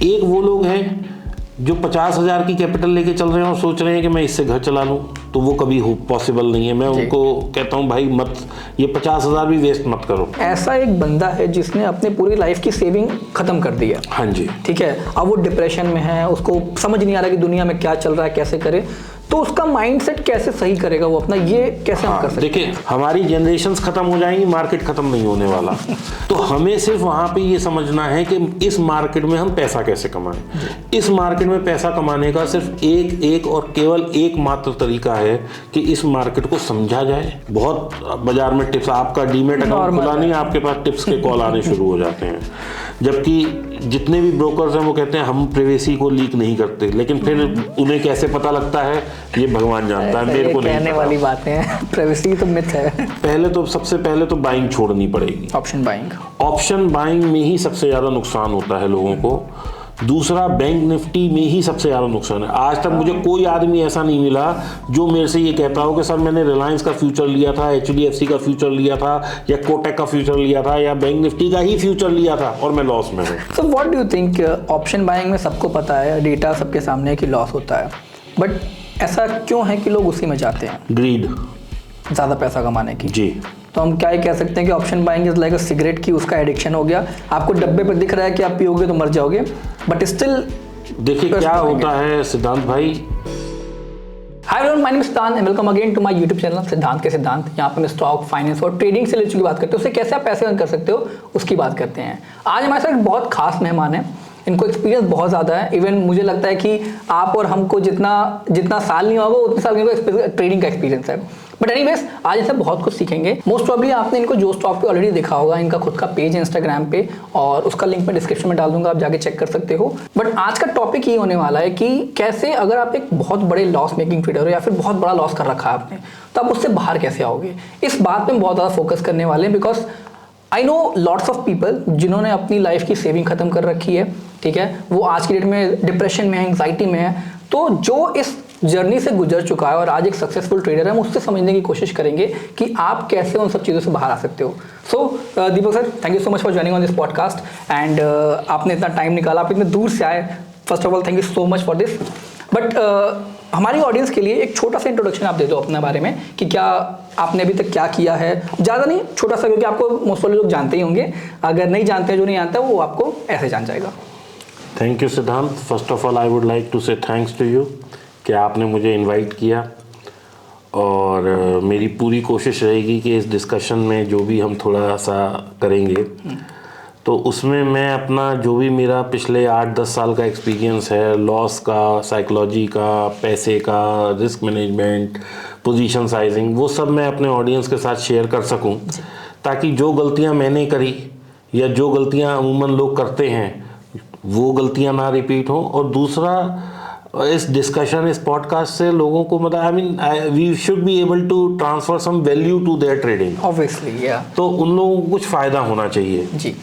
एक वो लोग हैं जो 50,000 की कैपिटल लेके चल रहे हैं और सोच रहे हैं कि मैं इससे घर चला लूँ, तो वो कभी पॉसिबल नहीं है। मैं उनको कहता हूँ भाई मत, ये 50,000 भी वेस्ट मत करो। ऐसा एक बंदा है जिसने अपनी पूरी लाइफ की सेविंग खत्म कर दी है। हाँ जी। ठीक है, अब वो डिप्रेशन में है, उसको समझ नहीं आ रहा कि दुनिया में क्या चल रहा है, कैसे करे, तो उसका माइंडसेट कैसे सही करेगा वो अपना, ये कैसे हम कर सकते हैं? देखिए, हमारी जनरेशंस खत्म हो जाएंगी, मार्केट खत्म नहीं होने वाला। तो हमें सिर्फ वहां पे ये समझना है कि इस मार्केट में हम पैसा कैसे कमाएं। इस मार्केट में पैसा कमाने का सिर्फ एक और केवल एक मात्र तरीका है कि इस मार्केट को समझा जाए। बहुत बाजार में टिप्स, आपका डीमेट अकाउंट खुला नहीं, आपके पास टिप्स के कॉल आने शुरू हो जाते हैं, जबकि जितने भी ब्रोकर्स हैं वो कहते हैं हम प्राइवेसी को लीक नहीं करते, लेकिन फिर उन्हें कैसे पता लगता है ये भगवान जानता है, मेरे को नहीं कहने वाली बातें हैं। प्राइवेसी तो मिथ है। सबसे पहले तो बाइंग छोड़नी पड़ेगी। ऑप्शन बाइंग में ही सबसे ज्यादा नुकसान होता है लोगों को। दूसरा, बैंक निफ्टी में ही सबसे ज्यादा नुकसान है। आज तक मुझे कोई आदमी ऐसा नहीं मिला जो मेरे से ये कहता हो कि सर मैंने रिलायंस का फ्यूचर लिया था, HDFC का फ्यूचर लिया था, या कोटक का फ्यूचर लिया था, या बैंक निफ्टी का ही फ्यूचर लिया था और मैं लॉस में हूँ। So what do you think? Option buying में सबको पता है, डेटा सबके सामने है कि लॉस होता है, बट ऐसा क्यों है कि लोग उसी में जाते हैं? ग्रीड, ज़्यादा पैसा कमाने की। जी। तो हम क्या ही कह सकते हैं कि option buying is like a cigarette की, उसका एडिक्शन हो गया। आपको डब्बे पर दिख रहा है कि आप पियोगे तो मर जाओगे, बट स्टिल। देखिए क्या होता है सिद्धांत भाई। Hi everyone, my name is Siddhant and welcome again to my YouTube channel Siddhant के सिद्धांत। यहाँ पे मैं स्टॉक, फाइनेंस और ट्रेडिंग से रिलेटेड की बात करते हैं, उससे कैसे आप पैसे अर्न कर सकते हो उसकी बात करते हैं। आज हमारे साथ एक बहुत खास मेहमान है, इनको एक्सपीरियंस बहुत ज़्यादा है। इवन मुझे लगता है कि आप और हमको जितना साल नहीं होगा उतने साल इनको ट्रेडिंग का एक्सपीरियंस है। बट एनीवेज, आज इनसे बहुत कुछ सीखेंगे। मोस्ट प्रॉब्ली आपने इनको जो स्टॉक पे ऑलरेडी देखा होगा, इनका खुद का पेज है इंस्टाग्राम पे, और उसका लिंक मैं डिस्क्रिप्शन में डाल दूंगा, आप जाके चेक कर सकते हो। बट आज का टॉपिक ये होने वाला है कि कैसे अगर आप एक बहुत बड़े लॉस मेकिंग ट्रेडर हो या फिर बहुत बड़ा लॉस कर रखा है आपने, तो आप उससे बाहर कैसे आओगे। इस बात में बहुत ज़्यादा फोकस करने वाले हैं, because I know lots of people जिन्होंने अपनी लाइफ की सेविंग खत्म कर रखी है। ठीक है, वो आज की डेट में डिप्रेशन में है, एंग्जाइटी में है। तो जो इस जर्नी से गुजर चुका है और आज एक सक्सेसफुल ट्रेडर है, हम उससे समझने की कोशिश करेंगे कि आप कैसे उन सब चीज़ों से बाहर आ सकते हो। So Deepak sir, thank you so much for joining on this podcast and आपने इतना टाइम निकाला, आप इतने दूर से आए। First of all thank you so much for this. But हमारी ऑडियंस के लिए एक छोटा सा इंट्रोडक्शन आप दे दो अपने बारे में कि क्या आपने अभी तक क्या किया है। ज़्यादा नहीं, छोटा सा, क्योंकि आपको मोस्ट ऑफ लोग जानते ही होंगे। अगर नहीं जानते, जो नहीं जानता वो आपको ऐसे जान जाएगा। Thank you Siddhant. First of all I would like to say thanks to you कि आपने मुझे इनवाइट किया, और मेरी पूरी कोशिश रहेगी कि इस डिस्कशन में जो भी हम थोड़ा सा करेंगे तो उसमें मैं अपना जो भी मेरा पिछले 8-10 साल का एक्सपीरियंस है, लॉस का, साइकोलॉजी का, पैसे का, रिस्क मैनेजमेंट, पोजीशन साइजिंग, वो सब मैं अपने ऑडियंस के साथ शेयर कर सकूं, ताकि जो गलतियां मैंने करी या जो गलतियां अमूमन लोग करते हैं वो गलतियां ना रिपीट हो। और दूसरा, इस डिस्कशन, इस पॉडकास्ट से लोगों को मतलब we should be able to transfer some value to their trading, obviously, या तो उन लोगों को कुछ फ़ायदा होना चाहिए जी।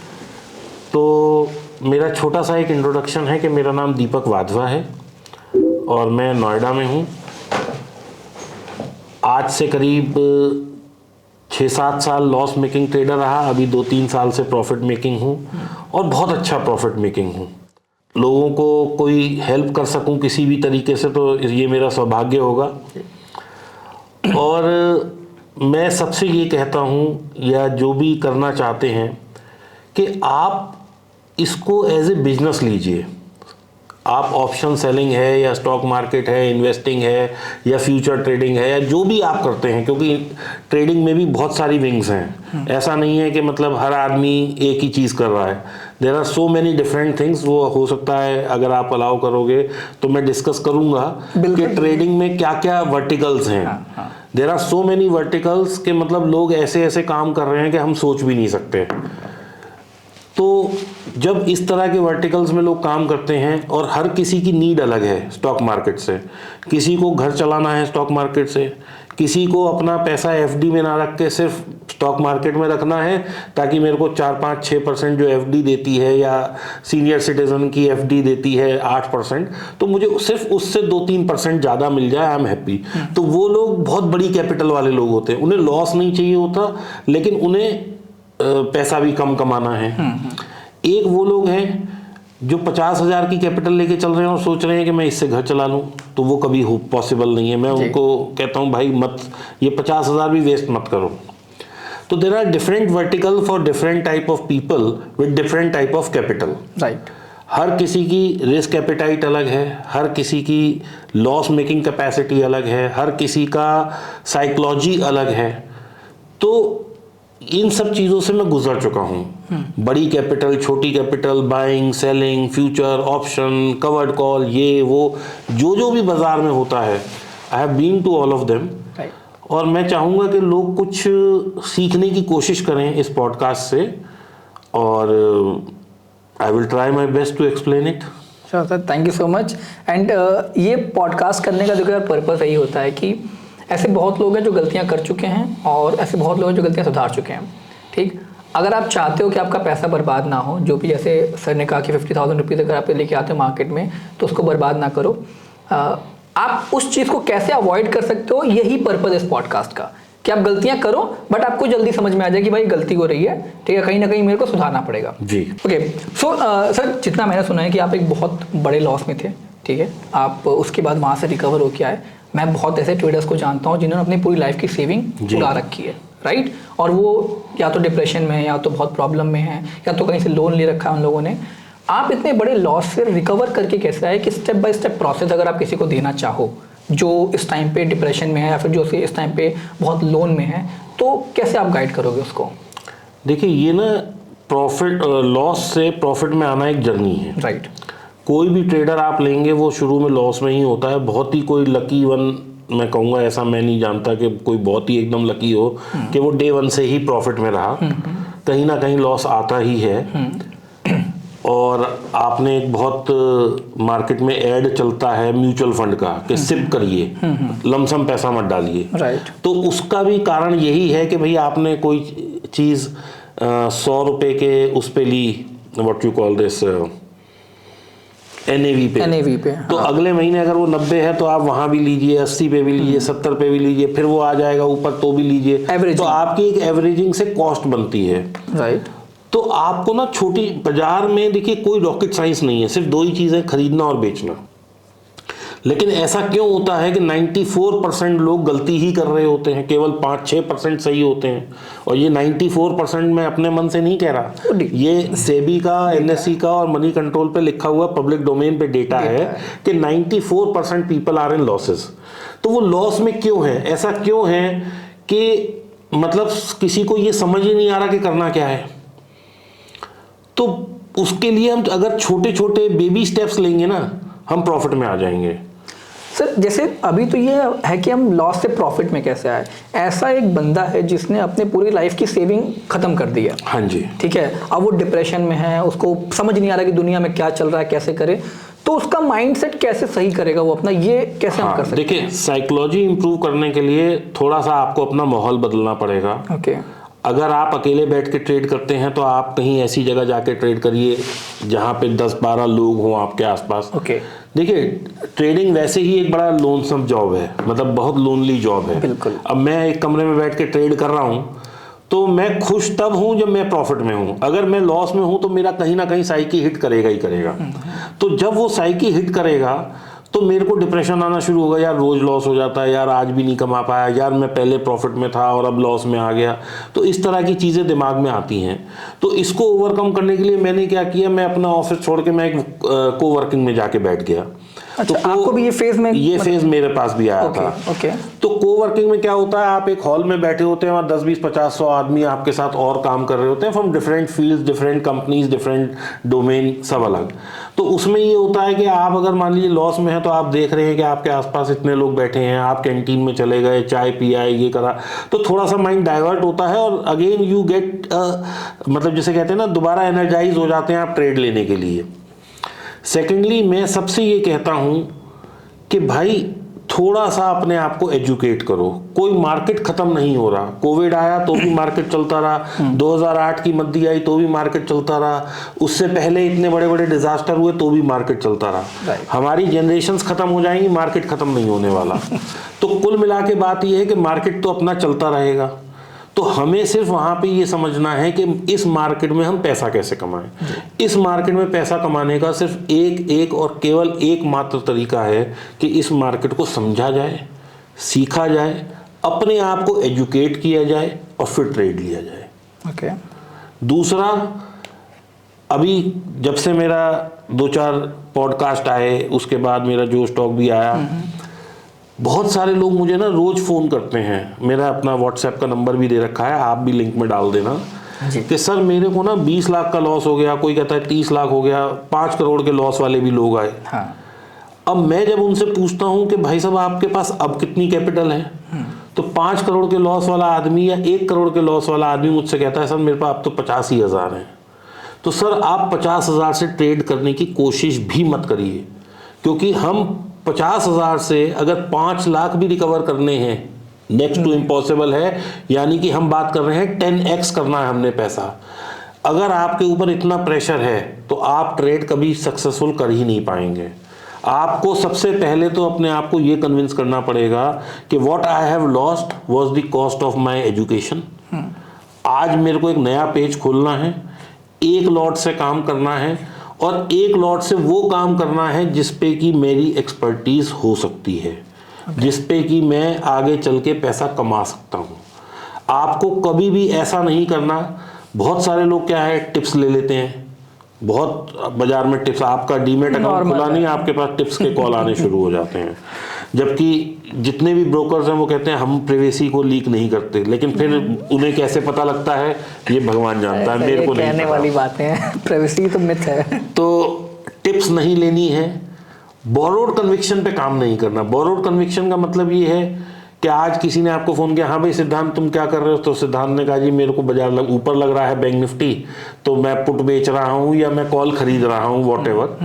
तो मेरा छोटा सा एक इंट्रोडक्शन है कि मेरा नाम दीपक वाधवा है और मैं नोएडा में हूँ। आज से करीब 6-7 साल लॉस मेकिंग ट्रेडर रहा, अभी 2-3 साल से प्रॉफिट मेकिंग हूँ, और बहुत अच्छा प्रॉफिट मेकिंग हूँ। लोगों को कोई हेल्प कर सकूं किसी भी तरीके से तो ये मेरा सौभाग्य होगा। और मैं सबसे ये कहता हूँ, या जो भी करना चाहते हैं, कि आप इसको एज ए बिजनेस लीजिए। आप ऑप्शन सेलिंग है या स्टॉक मार्केट है, इन्वेस्टिंग है या फ्यूचर ट्रेडिंग है, या जो भी आप करते हैं, क्योंकि ट्रेडिंग में भी बहुत सारी विंग्स हैं। ऐसा नहीं है कि मतलब हर आदमी एक ही चीज़ कर रहा है। There are so many different things. वो हो सकता है अगर आप अलाउ करोगे तो मैं डिस्कस करूँगा कि ट्रेडिंग में क्या क्या वर्टिकल्स हैं। There are so many verticals के मतलब लोग ऐसे ऐसे काम कर रहे हैं कि हम सोच भी नहीं सकते। तो जब इस तरह के वर्टिकल्स में लोग काम करते हैं, और हर किसी की नीड अलग है स्टॉक मार्केट से, किसी को घर चलाना है स्टॉक मार्केट से, किसी को अपना पैसा एफडी में ना रख के सिर्फ स्टॉक मार्केट में रखना है ताकि मेरे को 4-5-6% जो एफडी देती है, या सीनियर सिटीजन की एफडी देती है 8%, तो मुझे सिर्फ उससे 2-3% ज़्यादा मिल जाए, आई एम हैप्पी। तो वो लोग बहुत बड़ी कैपिटल वाले लोग होते हैं, उन्हें लॉस नहीं चाहिए होता, लेकिन उन्हें पैसा भी कम कमाना है। एक वो लोग हैं जो 50,000 की कैपिटल लेके चल रहे हैं और सोच रहे हैं कि मैं इससे घर चला लूँ, तो वो कभी पॉसिबल नहीं है। मैं उनको कहता हूँ भाई मत, ये 50,000 भी वेस्ट मत करो। तो there are different vertical for different type of people with different type of capital. Right. हर किसी की रिस्क एपेटाइट अलग है, हर किसी की लॉस मेकिंग कैपेसिटी अलग है, हर किसी का साइकोलॉजी अलग है। तो इन सब चीज़ों से मैं गुजर चुका हूँ। बड़ी कैपिटल, छोटी capital, buying, selling, future, option, covered call, ये वो जो भी बाजार में होता है, I have been to all of them. और मैं चाहूँगा कि लोग कुछ सीखने की कोशिश करें इस पॉडकास्ट से, और I will try my best to explain it. Sure sir, thank you so much. And ये पॉडकास्ट करने का जो पर्पस यही होता है कि ऐसे बहुत लोग हैं जो गलतियां कर चुके हैं और ऐसे बहुत लोग हैं जो गलतियां सुधार चुके हैं। ठीक, अगर आप चाहते हो कि आपका पैसा बर्बाद ना हो, जो भी जैसे सर ने कहा कि 50,000 रुपीज़ अगर आप लेके आते हो मार्केट में तो उसको बर्बाद ना करो। आप उस चीज़ को कैसे अवॉइड कर सकते हो, यही पर्पज़ इस पॉडकास्ट का, कि आप गलतियां करो बट आपको जल्दी समझ में आ जाए कि भाई गलती हो रही है, ठीक है, कहीं ना कहीं मेरे को सुधारना पड़ेगा जी। ओके। सो सर, जितना मैंने सुना है कि आप एक बहुत बड़े लॉस में थे, ठीक है, आप उसके बाद वहाँ से रिकवर होके आए। मैं बहुत ऐसे ट्रेडर्स को जानता हूँ जिन्होंने अपनी पूरी लाइफ की सेविंग उड़ा रखी है, राइट, और वो या तो डिप्रेशन में है, या तो बहुत प्रॉब्लम में है, या तो कहीं से लोन ले रखा है उन लोगों ने। आप इतने बड़े लॉस से रिकवर करके कैसे आए, कि स्टेप बाय स्टेप प्रोसेस अगर आप किसी को देना चाहो जो इस टाइम पे डिप्रेशन में है या फिर जो इस टाइम पे बहुत लोन में है, तो कैसे आप गाइड करोगे उसको? देखिए, ये ना प्रॉफिट लॉस से प्रॉफिट में आना एक जर्नी है, राइट। कोई भी ट्रेडर आप लेंगे वो शुरू में लॉस में ही होता है। बहुत ही कोई लकी वन, मैं कहूँगा ऐसा मैं नहीं जानता कि कोई बहुत ही एकदम लकी हो कि वो डे वन से ही प्रॉफिट में रहा। कहीं ना कहीं लॉस आता ही है। और आपने एक बहुत मार्केट में ऐड चलता है म्यूचुअल फंड का कि सिप करिए, लमसम पैसा मत डालिए, राइट। तो उसका भी कारण यही है कि भाई आपने कोई चीज़ 100 रुपए के उस पे ली, what you call this, NAV पे, तो अगले महीने अगर वो 90 है तो आप वहां भी लीजिए, 80 पे भी लीजिए, 70 पे भी लीजिए, फिर वो आ जाएगा ऊपर तो भी लीजिए। तो आपकी एक एवरेजिंग से कॉस्ट बनती है, राइट। तो आपको ना छोटी बाजार में, देखिए कोई रॉकेट साइंस नहीं है, सिर्फ दो ही चीज़ें, खरीदना और बेचना। लेकिन ऐसा क्यों होता है कि 94% लोग गलती ही कर रहे होते हैं, केवल 5-6% सही होते हैं। और ये 94% मैं अपने मन से नहीं कह रहा, ये सेबी का, NSE का और मनी कंट्रोल पे लिखा हुआ पब्लिक डोमेन पे डेटा है कि 94% पीपल आर इन लॉसेस। तो वो लॉस में क्यों है, ऐसा क्यों है कि मतलब किसी को ये समझ ही नहीं आ रहा कि करना क्या है। तो उसके लिए हम अगर छोटे छोटे बेबी स्टेप्स लेंगे ना, हम प्रॉफिट में आ जाएंगे। सर, जैसे अभी तो ये है कि हम लॉस से प्रॉफिट में कैसे आए। ऐसा एक बंदा है जिसने अपने पूरी लाइफ की सेविंग खत्म कर दी है, हाँ जी, ठीक है, अब वो डिप्रेशन में है, उसको समझ नहीं आ रहा कि दुनिया में क्या चल रहा है, कैसे करे, तो उसका माइंडसेट कैसे सही करेगा वो अपना, ये कैसे हम कर सकते हैं? देखिए, साइकोलॉजी इंप्रूव करने के लिए थोड़ा सा आपको अपना माहौल बदलना पड़ेगा। ओके। अगर आप अकेले बैठ के ट्रेड करते हैं तो आप कहीं ऐसी जगह जाके ट्रेड करिए जहाँ पे 10-12 लोग हों आपके आसपास। ओके। देखिए, ट्रेडिंग वैसे ही एक बड़ा लोनसम जॉब है, मतलब बहुत लोनली जॉब है। बिल्कुल। अब मैं एक कमरे में बैठ के ट्रेड कर रहा हूँ तो मैं खुश तब हूँ जब मैं प्रॉफिट में हूँ। अगर मैं लॉस में हूँ तो मेरा कहीं ना कहीं साइकी हिट करेगा ही करेगा। तो जब वो साइकी हिट करेगा तो मेरे को डिप्रेशन आना शुरू होगा, यार रोज लॉस हो जाता है, यार आज भी नहीं कमा पाया, यार मैं पहले प्रॉफिट में था और अब लॉस में आ गया। तो इस तरह की चीज़ें दिमाग में आती हैं। तो इसको ओवरकम करने के लिए मैंने क्या किया, मैं अपना ऑफिस छोड़ के मैं एक कोवर्किंग में जाके बैठ गया। अच्छा, तो आपको भी ये फेज मेरे पास भी आया था। ओके। तो कोवर्किंग में क्या होता है, आप एक हॉल में बैठे होते हैं, वहाँ 10, 20, 50, 100 आदमी आपके साथ और काम कर रहे होते हैं, from different fields, different companies, different domain, सब अलग। तो उसमें ये होता है कि आप अगर मान लीजिए लॉस में है तो आप देख रहे हैं कि आपके आसपास इतने लोग बैठे हैं, आप कैंटीन में चले गए, चाय पिया, ये करा, तो थोड़ा सा माइंड डाइवर्ट होता है और अगेन यू गेट मतलब जिसे कहते हैं ना, दोबारा एनर्जाइज हो जाते हैं आप ट्रेड लेने के लिए। सेकेंडली, मैं सबसे ये कहता हूँ कि भाई थोड़ा सा अपने आप को एजुकेट करो। कोई मार्केट खत्म नहीं हो रहा। कोविड आया तो भी मार्केट चलता रहा, 2008 की मंदी आई तो भी मार्केट चलता रहा, उससे पहले इतने बड़े बड़े डिजास्टर हुए तो भी मार्केट चलता रहा। हमारी जनरेशन्स खत्म हो जाएंगी, मार्केट खत्म नहीं होने वाला। तो कुल मिला के बात यह है कि मार्केट तो अपना चलता रहेगा। तो हमें सिर्फ वहाँ पे ये समझना है कि इस मार्केट में हम पैसा कैसे कमाएं। इस मार्केट में पैसा कमाने का सिर्फ एक और केवल एकमात्र तरीका है कि इस मार्केट को समझा जाए, सीखा जाए, अपने आप को एजुकेट किया जाए और फिर ट्रेड लिया जाए। ओके। दूसरा, अभी जब से मेरा 2-4 पॉडकास्ट आए, उसके बाद मेरा जो स्टॉक भी आया, बहुत सारे लोग मुझे ना रोज फ़ोन करते हैं। मेरा अपना व्हाट्सएप का नंबर भी दे रखा है, आप भी लिंक में डाल देना कि सर मेरे को ना 20 लाख का लॉस हो गया, कोई कहता है 30 लाख हो गया, 5 करोड़ के लॉस वाले भी लोग आए। हाँ। अब मैं जब उनसे पूछता हूँ कि भाई साहब आपके पास अब कितनी कैपिटल है, तो 5 करोड़ के लॉस वाला आदमी या 1 करोड़ के लॉस वाला आदमी मुझसे कहता है सर मेरे पास अब तो 85,000 है। तो सर आप 50,000 से ट्रेड करने की कोशिश भी मत करिए, क्योंकि हम 50,000 से अगर 5 लाख भी रिकवर करने हैं, नेक्स्ट टू इम्पॉसिबल है। यानी कि हम बात कर रहे हैं 10x करना है हमने पैसा। अगर आपके ऊपर इतना प्रेशर है तो आप ट्रेड कभी सक्सेसफुल कर ही नहीं पाएंगे। आपको सबसे पहले तो अपने आप को ये कन्विंस करना पड़ेगा कि what I have lost was the cost of my education. आज मेरे को एक नया पेज खोलना है, एक लॉट से काम करना है और एक लॉट से वो काम करना है जिस पे कि मेरी एक्सपर्टीज हो सकती है, जिस पे कि मैं आगे चल के पैसा कमा सकता हूँ। आपको कभी भी ऐसा नहीं करना। बहुत सारे लोग क्या है, टिप्स ले लेते हैं, बहुत बाजार में टिप्स, आपका डीमेट अकाउंट खुला नहीं, आपके पास टिप्स के कॉल आने शुरू हो जाते हैं। जबकि जितने भी ब्रोकर्स हैं वो कहते हैं हम प्राइवेसी को लीक नहीं करते, लेकिन फिर उन्हें कैसे पता लगता है ये भगवान जानता है, मेरे को नहीं कहने वाली बातें हैं। प्राइवेसी तो मिथ है। तो टिप्स नहीं लेनी है, बोरोड कन्विक्शन पे काम नहीं करना। बोरोड कन्विक्शन का मतलब ये है कि आज किसी ने आपको फोन किया, हाँ भाई सिद्धांत तुम क्या कर रहे हो, तो सिद्धांत ने कहा जी मेरे को बाजार ऊपर लग रहा है बैंक निफ्टी, तो मैं पुट बेच रहा हूँ या मैं कॉल खरीद रहा हूँ, वॉटएवर।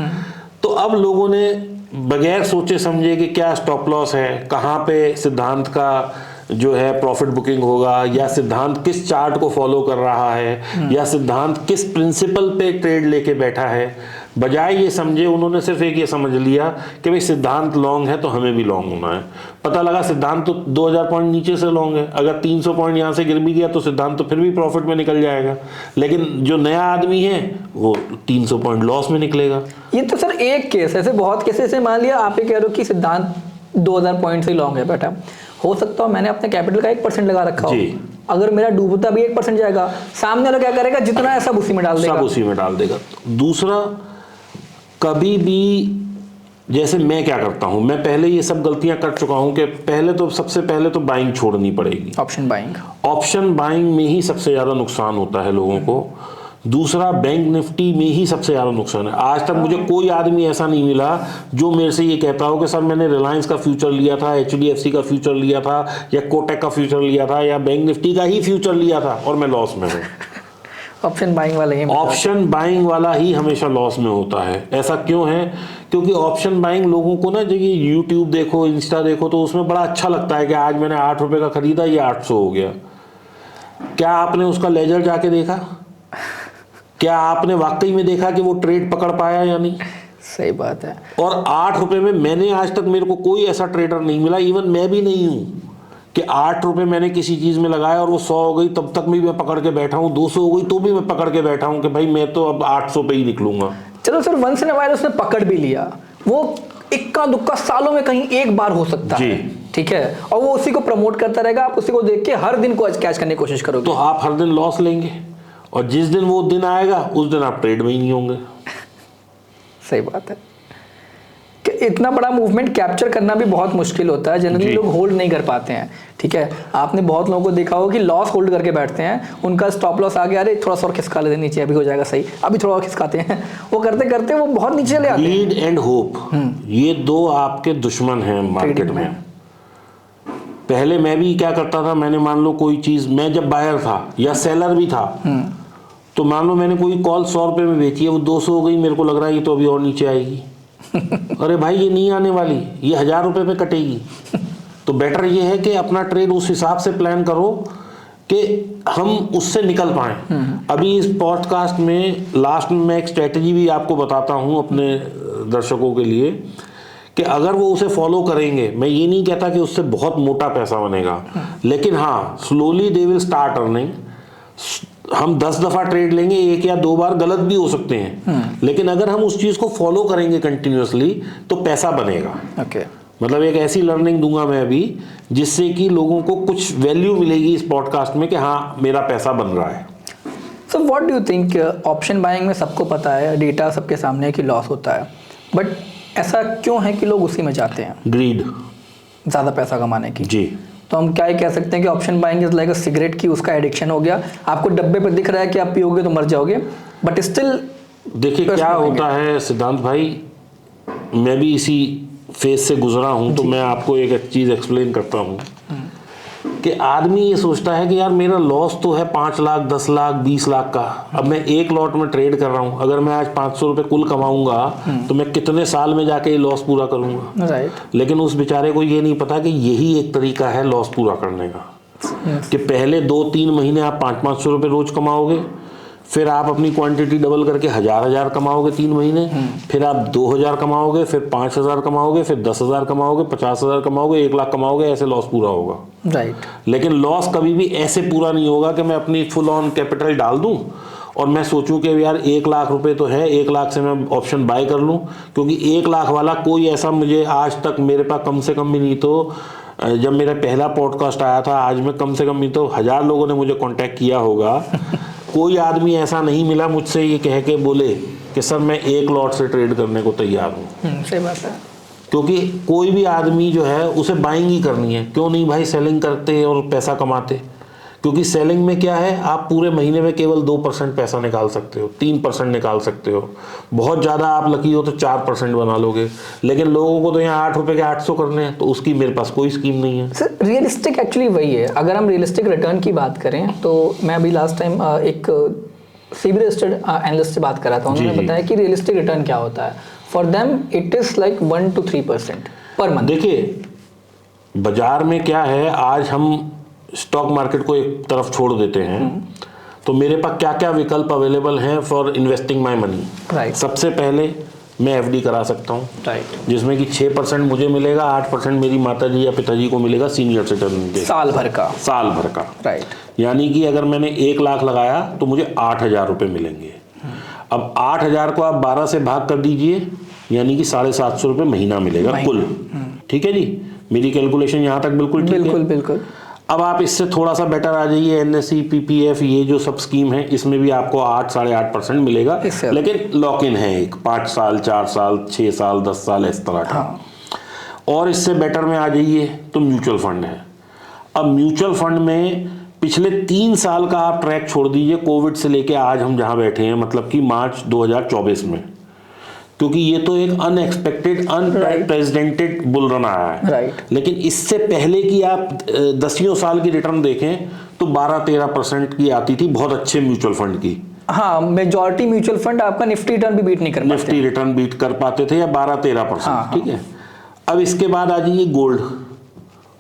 तो अब लोगों ने बगैर सोचे समझे कि क्या स्टॉप लॉस है, कहाँ पे सिद्धांत का जो है प्रॉफिट बुकिंग होगा, या सिद्धांत किस चार्ट को फॉलो कर रहा है, या सिद्धांत किस प्रिंसिपल पे ट्रेड लेके बैठा है, बजाय ये समझे उन्होंने सिर्फ एक ये समझ लिया कि भाई सिद्धांत लॉन्ग है तो हमें भी लॉन्ग होना है। पता लगा सिद्धांत तो 2000 पॉइंट नीचे से लॉन्ग है, अगर 300 पॉइंट यहाँ से गिर भी गया तो सिद्धांत तो फिर भी प्रॉफिट में निकल जाएगा, लेकिन जो नया आदमी है वो 300 पॉइंट लॉस में निकलेगा। ये तो सर एक केस, ऐसे बहुत केसेस है। मान लिया आप ये कह रहे हो कि सिद्धांत 2000 पॉइंट से लॉन्ग है, बेटा हो सकता हो मैंने अपने कैपिटल का 1% लगा रखा हो, अगर मेरा डूबता भी 1% जाएगा, सामने वाला क्या करेगा, जितना है सब उसी में डाल देगा, सब उसी में डाल देगा। दूसरा, कभी भी जैसे मैं क्या करता हूं, मैं पहले ये सब गलतियां कर चुका हूं कि सबसे पहले तो बाइंग छोड़नी पड़ेगी। ऑप्शन बाइंग में ही सबसे ज्यादा नुकसान होता है लोगों को। दूसरा, बैंक निफ्टी में ही सबसे ज्यादा नुकसान है। आज तक मुझे कोई आदमी ऐसा नहीं मिला जो मेरे से ये कहता हो कि सर मैंने रिलायंस का फ्यूचर लिया था, HDFC का फ्यूचर लिया था, या कोटक का फ्यूचर लिया था, या बैंक निफ्टी का ही फ्यूचर लिया था और मैं लॉस में हूँ। ऑप्शन बाइंग वाला ही हमेशा लॉस में होता है। ऐसा क्यों है? क्योंकि ऑप्शन बाइंग लोगों को ना, जब ये यूट्यूब देखो, इंस्टा देखो, तो उसमें बड़ा अच्छा लगता है कि आज मैंने 8 रुपए का खरीदा, ये 800 हो गया। क्या आपने उसका लेजर जाके देखा? क्या आपने वाकई में देखा कि वो ट्रेड पकड़ पाया या नहीं? सही बात है। और 8 रुपए में मैंने आज तक, मेरे को कोई ऐसा ट्रेडर नहीं मिला, इवन मैं भी नहीं हूं, कि 8 रुपए मैंने किसी चीज में लगाया और वो 100 हो गई तब तक भी मैं पकड़ के बैठा हूं, 200 हो गई तो भी मैं पकड़ के बैठा हूं कि भाई मैं तो अब 800 पे ही निकलूंगा। चलो sir, once in a while उसने पकड़ भी लिया, वो इक्का दुक्का सालों में कहीं एक बार हो सकता है, ठीक है, और वो उसी को प्रमोट करता रहेगा, आप उसी को देख के हर दिन को कैच करने की कोशिश करोगे, तो आप हर दिन लॉस लेंगे, और जिस दिन वो दिन आएगा उस दिन आप ट्रेड में ही नहीं होंगे। सही बात है कि इतना बड़ा मूवमेंट कैप्चर करना भी बहुत मुश्किल होता है, जनरली लोग होल्ड नहीं कर पाते हैं, ठीक है। आपने बहुत लोगों को देखा होगा कि लॉस होल्ड करके बैठते हैं, उनका स्टॉप लॉस आ गया, अरे थोड़ा सा और खिसका लेते नीचे, अभी हो जाएगा सही, अभी थोड़ा और खिसकाते हैं, वो करते करते वो बहुत नीचे चले आते हैं। ग्रीड एंड होप, ये दो आपके दुश्मन हैं मार्केट में। पहले मैं भी क्या करता था, मैंने मान लो कोई चीज, मैं जब बायर था या सेलर भी था, तो मान लो मैंने कोई कॉल 100 रुपए में बेची है, वो 200 हो गई, मेरे को लग रहा है ये तो अभी और नीचे आएगी। अरे भाई ये नहीं आने वाली, ये 1000 रुपए पे कटेगी। तो बेटर ये है कि अपना ट्रेड उस हिसाब से प्लान करो कि हम उससे निकल पाए। अभी इस पॉडकास्ट में लास्ट में मैं एक स्ट्रेटेजी भी आपको बताता हूं अपने दर्शकों के लिए, कि अगर वो उसे फॉलो करेंगे, मैं ये नहीं कहता कि उससे बहुत मोटा पैसा बनेगा, लेकिन हाँ slowly they will start earning. हम 10 दफा ट्रेड लेंगे, 1 या 2 बार गलत भी हो सकते हैं, लेकिन अगर हम उस चीज को फॉलो करेंगे कंटिन्यूअसली तो पैसा बनेगा। ओके, मतलब एक ऐसी लर्निंग दूंगा मैं अभी जिससे कि लोगों को कुछ वैल्यू मिलेगी इस पॉडकास्ट में कि हाँ मेरा पैसा बन रहा है। So what do you think, option buying में सबको पता है, डेटा सबके सामने है कि लॉस होता है, बट ऐसा क्यों है कि लोग उसी में जाते हैं? ग्रीड, ज़्यादा पैसा कमाने की। जी। तो हम क्या ही कह सकते हैं कि option buying is like a cigarette की, उसका एडिक्शन हो गया। आपको डब्बे पर दिख रहा है कि आप पियोगे तो मर जाओगे, बट स्टिल। देखिए क्या होता है सिद्धांत भाई, मैं भी इसी फेज से गुजरा हूं, तो मैं आपको एक चीज एक्सप्लेन करता हूं कि आदमी ये सोचता है कि यार मेरा लॉस तो है 5 लाख 10 लाख 20 लाख का, अब मैं एक लॉट में ट्रेड कर रहा हूं, अगर मैं आज 500 रुपए कुल कमाऊंगा तो मैं कितने साल में जाके ये लॉस पूरा करूंगा। राइट। लेकिन उस बेचारे को ये नहीं पता कि यही एक तरीका है लॉस पूरा करने का, कि पहले 2-3 महीने आप 500-500 रुपए रोज कमाओगे, फिर आप अपनी क्वांटिटी डबल करके 1000 कमाओगे 3 महीने, फिर आप 2000 कमाओगे, फिर 5000 कमाओगे, फिर 10,000 कमाओगे, 50,000 कमाओगे, 1 लाख कमाओगे, ऐसे लॉस पूरा होगा। राइट। लेकिन लॉस कभी भी ऐसे पूरा नहीं होगा कि मैं अपनी फुल ऑन कैपिटल डाल दूं और मैं सोचूं कि यार 1 लाख रुपए तो है, 1 लाख से मैं ऑप्शन बाय कर लूं, क्योंकि 1 लाख वाला कोई ऐसा मुझे आज तक, मेरे पास कम से कम भी नहीं तो जब मेरा पहला पॉडकास्ट आया था, आज में कम से कम नहीं तो 1000 लोगों ने मुझे कांटेक्ट किया होगा, कोई आदमी ऐसा नहीं मिला मुझसे ये कह के बोले कि सर मैं 1 लॉट से ट्रेड करने को तैयार हूँ। सही बात है। क्योंकि कोई भी आदमी जो है उसे बाइंग ही करनी है, क्यों नहीं भाई सेलिंग करते और पैसा कमाते। क्योंकि सेलिंग में क्या है, आप पूरे महीने में केवल 2% पैसा निकाल सकते हो, 3% निकाल सकते हो, बहुत ज़्यादा आप लकी हो तो 4% बना लोगे। लेकिन लोगों को तो यहाँ 8 रुपये के 800 करने हैं, तो उसकी मेरे पास कोई स्कीम नहीं है। सर रियलिस्टिक एक्चुअली वही है। अगर हम रियलिस्टिक रिटर्न की बात करें तो मैं अभी लास्ट टाइम एक सीबी रजिस्टर्ड एनालिस्ट से बात कर रहा था, उन्होंने बताया कि रियलिस्टिक रिटर्न क्या होता है। For them it is like 1 to 3% per month. देखिए बाजार में क्या है, आज हम स्टॉक मार्केट को एक तरफ छोड़ देते हैं, तो मेरे पास क्या क्या विकल्प अवेलेबल हैं for investing my money. Right. सबसे पहले मैं एफडी करा सकता हूँ, राइट, जिसमें कि 6% मुझे मिलेगा, 8% मेरी माताजी या पिताजी को मिलेगा सीनियर सिटीजन के, साल भर का। साल भर का। राइट। यानी कि अगर मैंने 1 लाख लगाया तो मुझे 8,000 रुपये मिलेंगे। अब 8,000 को आप 12 से भाग कर दीजिए, यानी कि 750 रुपये महीना मिलेगा कुल। ठीक है जी, मेरी कैलकुलेशन यहाँ तक बिल्कुल ठीक है। बिल्कुल बिल्कुल। अब आप इससे थोड़ा सा बेटर आ जाइए, एनएसई पीपीएफ ये जो सब स्कीम है, इसमें भी आपको 8-8.5% मिलेगा, लेकिन लॉक इन है एक 5 साल 4 साल 6 साल 10 साल इस तरह का। और इससे बेटर में आ जाइए तो म्यूचुअल फंड है। अब म्यूचुअल फंड में पिछले 3 साल का आप ट्रैक छोड़ दीजिए, कोविड से लेके आज हम जहाँ बैठे हैं, मतलब कि मार्च 2024 में, क्योंकि ये तो एक अनएक्सपेक्टेड अनप्रेसिडेंटेड बुल रन आया है। राइट। लेकिन इससे पहले की आप 10 साल की रिटर्न देखें तो 12-13% की आती थी, बहुत अच्छे म्यूचुअल फंड की। हाँ, मेजॉरिटी म्यूचुअल फंड आपका निफ्टी रिटर्न भी बीट नहीं कर पाते। निफ्टी रिटर्न बीट कर पाते थे, या 12-13%। ठीक है। अब इसके बाद आ जाइए गोल्ड।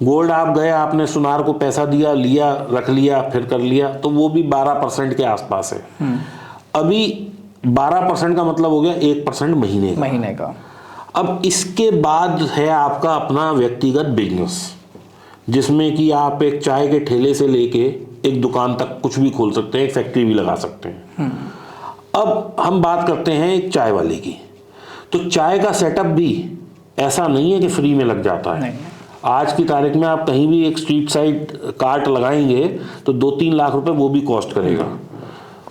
गोल्ड आप गए, आपने सुनार को पैसा दिया, लिया, रख लिया, फिर कर लिया, तो वो भी 12% के आसपास है। अभी 12% का मतलब हो गया 1% महीने का। अब इसके बाद है आपका अपना व्यक्तिगत बिजनेस, जिसमें कि आप एक चाय के ठेले से लेके एक दुकान तक कुछ भी खोल सकते हैं, एक फैक्ट्री भी लगा सकते हैं। अब हम बात करते हैं एक चाय वाले की, तो चाय का सेटअप भी ऐसा नहीं है कि फ्री में लग जाता है। आज की तारीख में आप कहीं भी एक स्ट्रीट साइड कार्ट लगाएंगे तो 2-3 लाख रुपए वो भी कॉस्ट करेगा।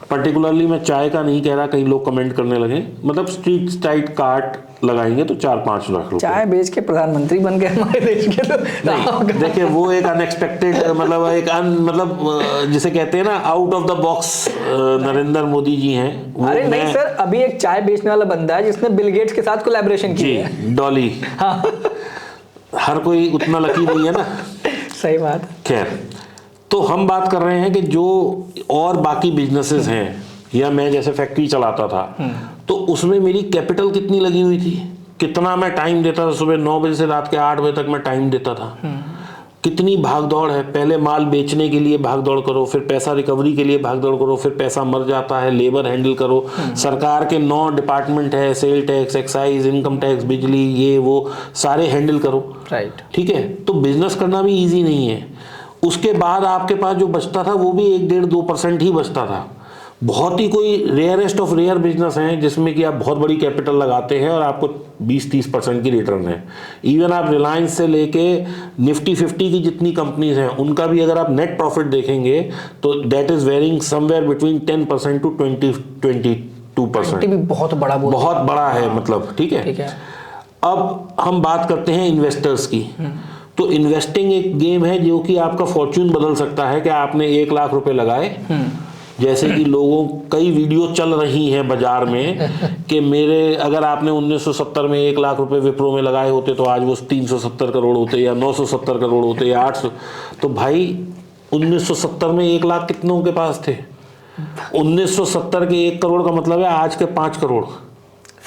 पर्टिकुलरली मैं चाय का नहीं कह रहा, कई लोग कमेंट करने लगे, मतलब स्ट्रीट साइड कार्ट लगाएंगे तो 4-5 लाख रुपए। चाय बेच के प्रधानमंत्री बन गए हमारे देश के तो नहीं, देखिए वो एक अनएक्सपेक्टेड मतलब एक मतलब जिसे कहते हैं ना out of the box Narendra Modi ji हैं। अरे नहीं सर, अभी एक चाय बेचने वाला बंदा है जिसने बिल गेट्स के साथ कोलैबोरेशन की है, डॉली। हाँ। हर कोई उतना लकी नहीं है ना। सही बात। खैर, तो हम बात कर रहे हैं कि जो और बाकी बिजनेसेस हैं, या मैं जैसे फैक्ट्री चलाता था, तो उसमें मेरी कैपिटल कितनी लगी हुई थी, कितना मैं टाइम देता था, सुबह 9 बजे से रात के 8 बजे तक मैं टाइम देता था, कितनी भाग दौड़ है, पहले माल बेचने के लिए भाग दौड़ करो, फिर पैसा रिकवरी के लिए भाग दौड़ करो, फिर पैसा मर जाता है, लेबर हैंडल करो, सरकार के 9 डिपार्टमेंट है, sale tax, excise, income tax, बिजली, ये वो सारे हैंडल करो। राइट। ठीक है, तो बिजनेस करना भी इजी नहीं है। उसके बाद आपके पास जो बचता था वो भी 1-1.5-2% ही बचता था। बहुत ही कोई रेयरेस्ट ऑफ रेयर बिजनेस हैं जिसमें कि आप बहुत बड़ी कैपिटल लगाते हैं और आपको 20-30% की रिटर्न है। इवन आप रिलायंस से लेके निफ्टी 50 की जितनी कंपनीज हैं उनका भी अगर आप नेट प्रॉफिट देखेंगे तो that is varying somewhere between 10% to 22%। भी बहुत बड़ा है मतलब। ठीक है। अब हम बात करते हैं इन्वेस्टर्स की। तो इन्वेस्टिंग एक गेम है जो कि आपका फॉर्च्यून बदल सकता है कि आपने 1 लाख रुपए लगाए, जैसे कि लोगों कई वीडियो चल रही हैं बाजार में कि मेरे अगर आपने 1970 में 1 लाख रुपए विप्रो में लगाए होते तो आज वो 370 करोड़ होते या 970 करोड़ होते या 800। तो भाई 1970 में 1 लाख कितनों के पास थे? 1970 के 1 करोड़ का मतलब है आज के 5 करोड़।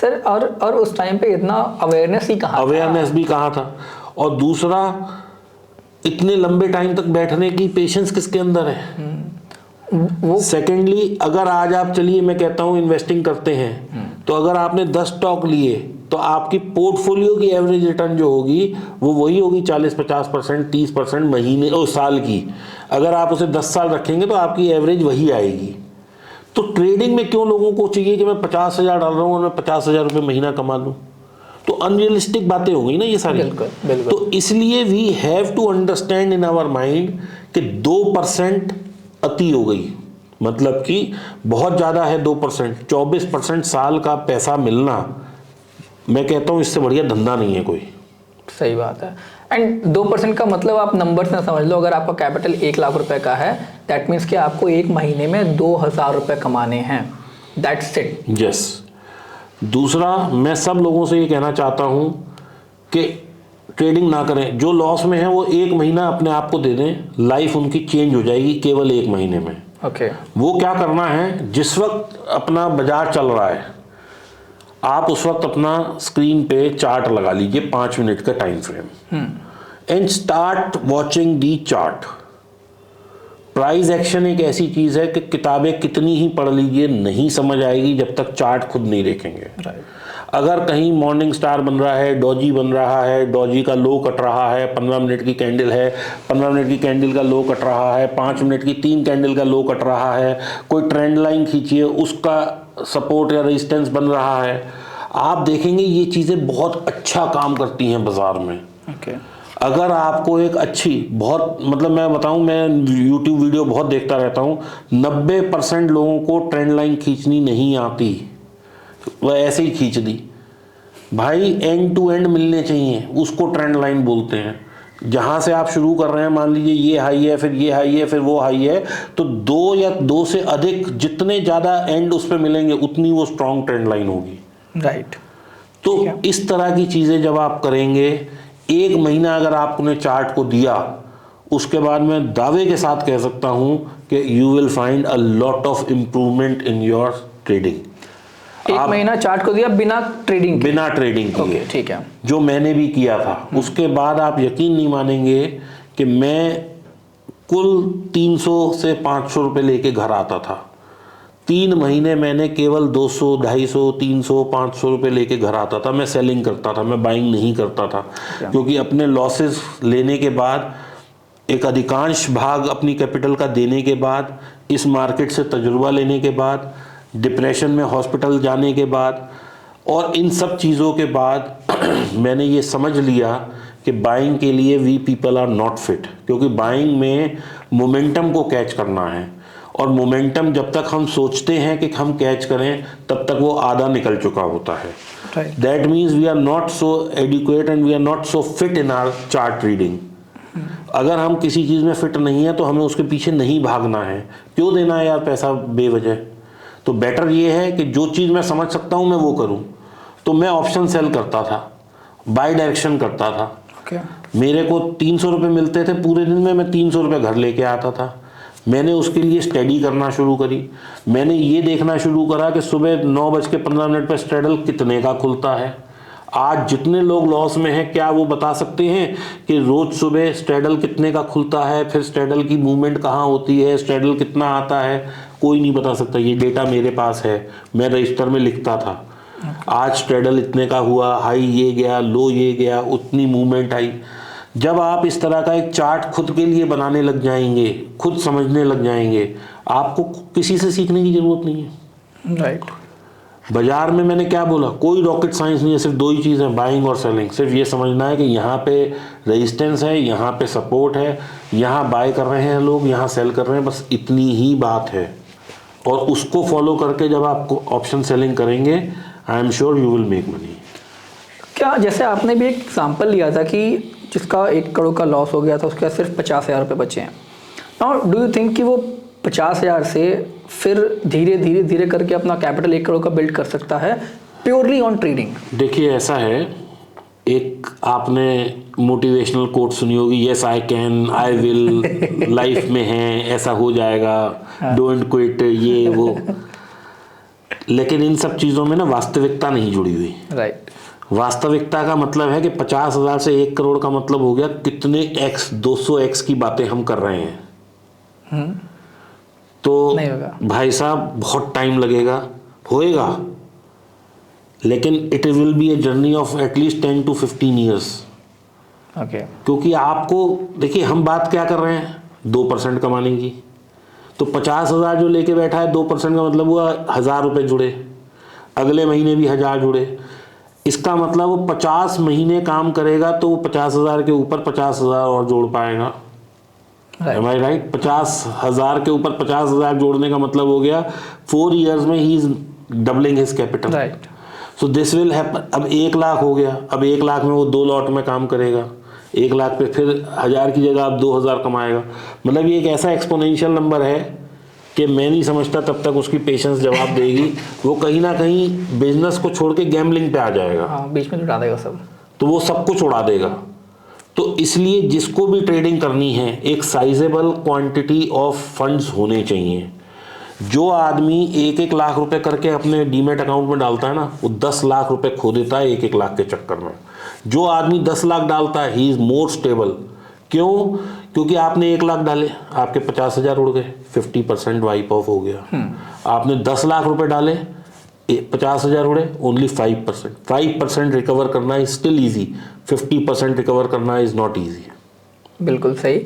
सर और उस टाइम पे इतना अवेयरनेस भी कहाँ था। और दूसरा, इतने लंबे टाइम तक बैठने की पेशेंस किसके अंदर है? सेकेंडली, अगर आज आप चलिए मैं कहता हूं इन्वेस्टिंग करते हैं तो अगर आपने 10 स्टॉक लिए तो आपकी पोर्टफोलियो की एवरेज रिटर्न जो होगी वो वही होगी 40-50%, 30% महीने और साल की। अगर आप उसे 10 साल रखेंगे तो आपकी एवरेज वही आएगी। तो ट्रेडिंग में क्यों लोगों को चाहिए कि मैं 50,000 डाल रहा हूं और मैं 50,000 रुपये महीना कमा लूं? तो अनरियलिस्टिक बातें हो गई ना ये सारी। बिल्कुल। तो इसलिए we have to understand in our mind कि 2% अति हो गई, मतलब कि बहुत ज़्यादा है 2%। 24% साल का पैसा मिलना, मैं कहता हूँ इससे बढ़िया धंधा नहीं है कोई। सही बात है। एंड 2% का मतलब आप नंबर से समझ लो, अगर आपका कैपिटल 1 लाख रुपए का है दैट मीन्स कि आपको एक महीने में 2,000 रुपये कमाने हैं। That's it. यस। दूसरा, मैं सब लोगों से ये कहना चाहता हूँ कि ट्रेडिंग ना करें। जो लॉस में है वो 1 महीना अपने आप को दे दें, लाइफ उनकी चेंज हो जाएगी केवल 1 महीने में। ओके। वो क्या करना है, जिस वक्त अपना बाजार चल रहा है आप उस वक्त अपना स्क्रीन पे चार्ट लगा लीजिए 5 मिनट का time frame and start watching the chart. Price action एक ऐसी चीज है कि किताबें कितनी ही पढ़ लीजिए नहीं समझ आएगी जब तक चार्ट खुद नहीं देखेंगे। अगर कहीं मॉर्निंग स्टार बन रहा है, डॉजी बन रहा है, डॉजी का लो कट रहा है, 15 मिनट की कैंडल है, 15 मिनट की कैंडल का लो कट रहा है, 5 मिनट की 3 कैंडल का लो कट रहा है, कोई ट्रेंड लाइन खींचिए उसका सपोर्ट या रेजिस्टेंस बन रहा है, आप देखेंगे ये चीज़ें बहुत अच्छा काम करती हैं बाजार में। अगर आपको एक अच्छी बहुत मतलब मैं बताऊं, मैं YouTube वीडियो बहुत देखता रहता हूं, 90% लोगों को ट्रेंड लाइन खींचनी नहीं आती, वह ऐसे ही खींच दी। भाई एंड टू एंड मिलने चाहिए, उसको ट्रेंड लाइन बोलते हैं। जहां से आप शुरू कर रहे हैं, मान लीजिए ये हाई है, फिर ये हाई है, फिर वो हाई है, तो 2 या 2 से अधिक जितने ज़्यादा एंड उस पर मिलेंगे उतनी वो स्ट्रॉन्ग ट्रेंड लाइन होगी। राइट। तो इस तरह की चीज़ें जब आप करेंगे, 1 महीना अगर आपने चार्ट को दिया, उसके बाद मैं दावे के साथ कह सकता हूं कि you will find a lot of improvement in your trading. 1 महीना चार्ट को दिया बिना ट्रेडिंग किए। ठीक है। जो मैंने भी किया था, उसके बाद आप यकीन नहीं मानेंगे कि मैं कुल 300 से 500 रुपए लेके घर आता था। 3 महीने मैंने केवल 200, 250, 300, 500 रुपए लेके घर आता था। मैं सेलिंग करता था, मैं बाइंग नहीं करता था, क्योंकि अपने लॉसेस लेने के बाद, एक अधिकांश भाग अपनी कैपिटल का देने के बाद, इस मार्केट से तजुर्बा लेने के बाद, डिप्रेशन में हॉस्पिटल जाने के बाद और इन सब चीज़ों के बाद मैंने ये समझ लिया कि बाइंग के लिए we people are not fit, क्योंकि बाइंग में मोमेंटम को कैच करना है और मोमेंटम जब तक हम सोचते हैं कि हम कैच करें तब तक वो आधा निकल चुका होता है। That means we are not so adequate and we are not so fit in our chart reading. अगर हम किसी चीज़ में फिट नहीं है तो हमें उसके पीछे नहीं भागना है। क्यों देना है यार पैसा बेवजह? तो बेटर ये है कि जो चीज़ मैं समझ सकता हूँ मैं वो करूँ। तो मैं ऑप्शन सेल करता था, बाय डायरेक्शन करता था। मेरे को 300 रुपये मिलते थे पूरे दिन में, मैं 300 रुपये घर लेके आता था। मैंने उसके लिए स्टडी करना शुरू करी। मैंने ये देखना शुरू करा कि सुबह 9:15 पर स्ट्रेडल कितने का खुलता है। आज जितने लोग लॉस में हैं, क्या वो बता सकते हैं कि रोज सुबह स्ट्रेडल कितने का खुलता है, फिर स्ट्रेडल की मूवमेंट कहाँ होती है, स्ट्रेडल कितना आता है? कोई नहीं बता सकता। ये डेटा मेरे पास है, मैं रजिस्टर में लिखता था। आज स्ट्रेडल इतने का हुआ, हाई ये गया, लो ये गया, उतनी मूवमेंट आई। जब आप इस तरह का एक चार्ट खुद के लिए बनाने लग जाएंगे, खुद समझने लग जाएंगे, आपको किसी से सीखने की जरूरत नहीं है। राइट। बाजार में मैंने क्या बोला, कोई रॉकेट साइंस नहीं है, सिर्फ 2 ही चीज़ है, बाइंग और सेलिंग। सिर्फ ये समझना है कि यहाँ पे रेजिस्टेंस है, यहाँ पे सपोर्ट है, यहाँ बाय कर रहे हैं लोग, यहाँ सेल कर रहे हैं, बस इतनी ही बात है। और उसको फॉलो करके जब आप ऑप्शन सेलिंग करेंगे, I am sure you will make money. क्या जैसे आपने भी एक एग्जाम्पल लिया था कि जिसका 1 करोड़ का लॉस हो गया था, उसके बाद सिर्फ 50,000 रुपये बचे हैं। नाउ डू यू थिंक कि वो 50,000 से फिर धीरे धीरे धीरे करके अपना कैपिटल 1 करोड़ का बिल्ड कर सकता है प्योरली ऑन ट्रेडिंग? देखिए ऐसा है, एक आपने मोटिवेशनल कोट सुनी होगी, yes I can, I will, life में है, ऐसा हो जाएगा, डोंट क्विट, ये वो। लेकिन इन सब चीज़ों में ना वास्तविकता नहीं जुड़ी हुई। राइट। वास्तविकता का मतलब है कि 50,000 से 1 करोड़ का मतलब हो गया कितने x, 200x की बातें हम कर रहे हैं। तो नहीं होगा भाई साहब, बहुत टाइम लगेगा, होएगा, लेकिन it will be a journey of at least 10 to 15 years. Okay. क्योंकि आपको देखिए, हम बात क्या कर रहे हैं, 2% कमाने की। तो 50,000 जो लेके बैठा है, 2% का मतलब हुआ 1,000 रुपये जुड़े, अगले महीने भी 1,000 जुड़े। इसका मतलब वो 50 महीने काम करेगा तो वो 50,000 के ऊपर 50,000 और जोड़ पाएगा। Am I right? 50,000 के ऊपर 50,000 जोड़ने का मतलब हो गया 4 ईयर्स में he is doubling his capital. Right. So this will happen. अब 1 लाख हो गया, अब 1 लाख में वो 2 लॉट में काम करेगा, 1 लाख पे फिर 1,000 की जगह अब 2,000 कमाएगा। मतलब ये एक ऐसा एक्सपोनेंशियल नंबर है कि मैं नहीं समझता तब तक उसकी पेशेंस जवाब देगी। वो कहीं ना कहीं बिजनेस को छोड़ के गैम्बलिंग पे आ जाएगा। हाँ, बीच में उड़ा देगा सब, तो वो सब कुछ उड़ा देगा। तो इसलिए जिसको भी ट्रेडिंग करनी है, एक साइजेबल क्वांटिटी ऑफ फंड्स होने चाहिए। जो आदमी 1-1 लाख रुपए करके अपने डीमेट अकाउंट में डालता है ना, वो 10 लाख रुपए खो देता है 1-1 लाख के चक्कर में। जो आदमी 10 लाख डालता है, ही इज मोर स्टेबल। क्यों? क्योंकि आपने 1 लाख डाले, आपके 50,000 उड़ गए, 50% वाइप ऑफ हो गया। आपने 10 लाख रुपए डाले, 50,000 उड़े, ओनली 5%। 5% रिकवर करना इज स्टिल ईजी, 50% रिकवर करना इज नॉट ईजी। बिल्कुल सही।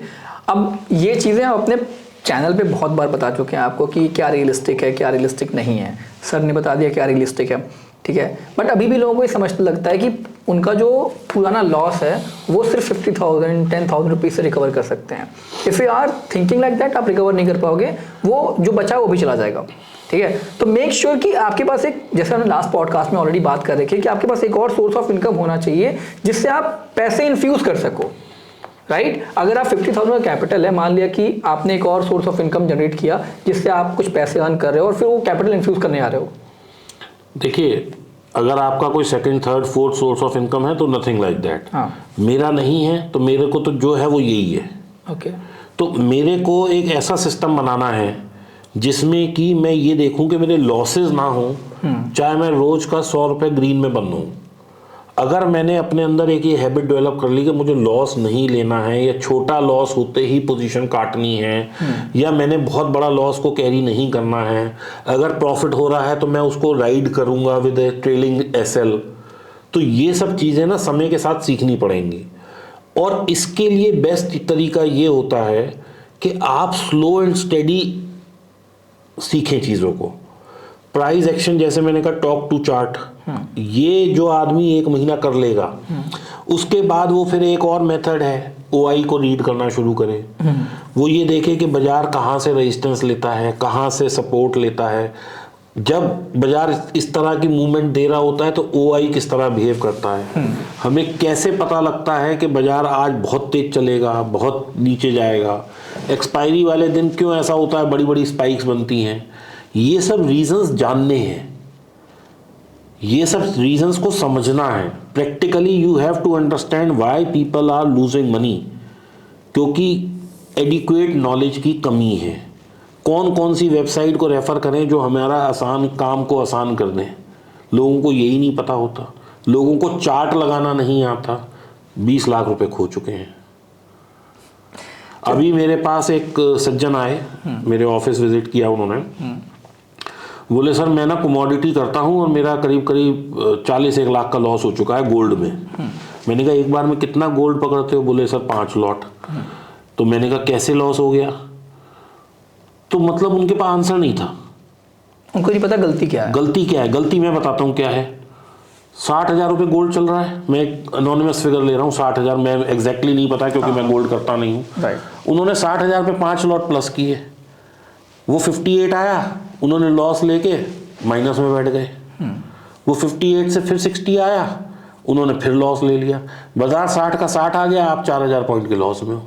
अब ये चीज़ें हम अपने चैनल पे बहुत बार बता चुके हैं आपको कि क्या रियलिस्टिक है, क्या रियलिस्टिक नहीं है। सर ने बता दिया क्या रियलिस्टिक है, ठीक है। बट अभी भी लोगों को ये समझने लगता है कि उनका जो पुराना लॉस है वो सिर्फ 50,000, 10,000 रुपीज़ से रिकवर कर सकते हैं। If you are thinking like that, आप रिकवर नहीं कर पाओगे, वो जो बचा वो भी चला जाएगा, ठीक है। तो मेक श्योर कि आपके पास एक, जैसे हमने लास्ट पॉडकास्ट में ऑलरेडी बात कर रखी है, कि आपके पास एक और सोर्स ऑफ इनकम होना चाहिए जिससे आप पैसे इन्फ्यूज कर सको, राइट। अगर आप 50,000 का कैपिटल है, मान लिया कि आपने एक और सोर्स ऑफ इनकम जनरेट किया जिससे आप कुछ पैसे अर्न कर रहे हो और फिर वो कैपिटल इन्फ्यूज करने आ रहे हो। देखिए, अगर आपका कोई 2nd, 3rd, 4th source of income है तो नथिंग लाइक दैट। हाँ। मेरा नहीं है, तो मेरे को तो जो है वो यही है। ओके। तो मेरे को एक ऐसा सिस्टम बनाना है जिसमें कि मैं ये देखूं कि मेरे लॉसेस ना हो, चाहे मैं रोज का 100 रुपये ग्रीन में बन लूं। अगर मैंने अपने अंदर एक ये हैबिट डेवलप कर ली कि मुझे लॉस नहीं लेना है, या छोटा लॉस होते ही पोजीशन काटनी है, या मैंने बहुत बड़ा लॉस को कैरी नहीं करना है, अगर प्रॉफिट हो रहा है तो मैं उसको राइड करूंगा विद ए ट्रेलिंग एसएल, तो ये सब चीज़ें ना समय के साथ सीखनी पड़ेंगी। और इसके लिए बेस्ट तरीका ये होता है कि आप स्लो एंड स्टेडी सीखें चीज़ों को। प्राइस एक्शन, जैसे मैंने कहा, टॉक टू चार्ट, ये जो आदमी 1 महीना कर लेगा, उसके बाद वो फिर एक और मेथड है, ओआई को रीड करना शुरू करे। वो ये देखे कि बाजार कहाँ से रेजिस्टेंस लेता है, कहाँ से सपोर्ट लेता है। जब बाजार इस तरह की मूवमेंट दे रहा होता है तो ओआई किस तरह बिहेव करता है। हमें कैसे पता लगता है कि बाजार आज बहुत तेज चलेगा, बहुत नीचे जाएगा, एक्सपायरी वाले दिन क्यों ऐसा होता है, बड़ी बड़ी स्पाइक्स बनती हैं। ये सब रीजंस जानने हैं, ये सब रीजंस को समझना है। Practically you have to understand why people are losing money, क्योंकि एडिक्वेट नॉलेज की कमी है। कौन कौन सी वेबसाइट को रेफर करें जो हमारा आसान काम को आसान कर दें, लोगों को यही नहीं पता होता। लोगों को चार्ट लगाना नहीं आता, 20 लाख रुपए खो चुके हैं। अभी मेरे पास एक सज्जन आए, मेरे ऑफिस विजिट किया उन्होंने, बोले सर मैं ना कमोडिटी करता हूँ और मेरा करीब करीब 40-1 लाख का लॉस हो चुका है गोल्ड में। मैंने कहा एक बार में कितना गोल्ड पकड़ते हो? बोले सर 5 लॉट। तो मैंने कहा कैसे लॉस हो गया? तो मतलब उनके पास आंसर नहीं था, उनको नहीं पता गलती क्या है। गलती क्या है? गलती मैं बताता हूँ क्या है। 60,000 रुपये गोल्ड चल रहा है, मैं अनोनिमस फिगर ले रहा हूँ 60,000, मैं एग्जैक्टली नहीं पता क्योंकि मैं गोल्ड करता नहीं हूँ। राइट। उन्होंने 60,000 पे 5 लॉट प्लस किए, वो 58 आया, उन्होंने लॉस लेके माइनस में बैठ गए। वो 58 से फिर 60 आया, उन्होंने फिर लॉस ले लिया। बाजार 60 का 60 आ गया, आप 4,000 पॉइंट के लॉस में हो।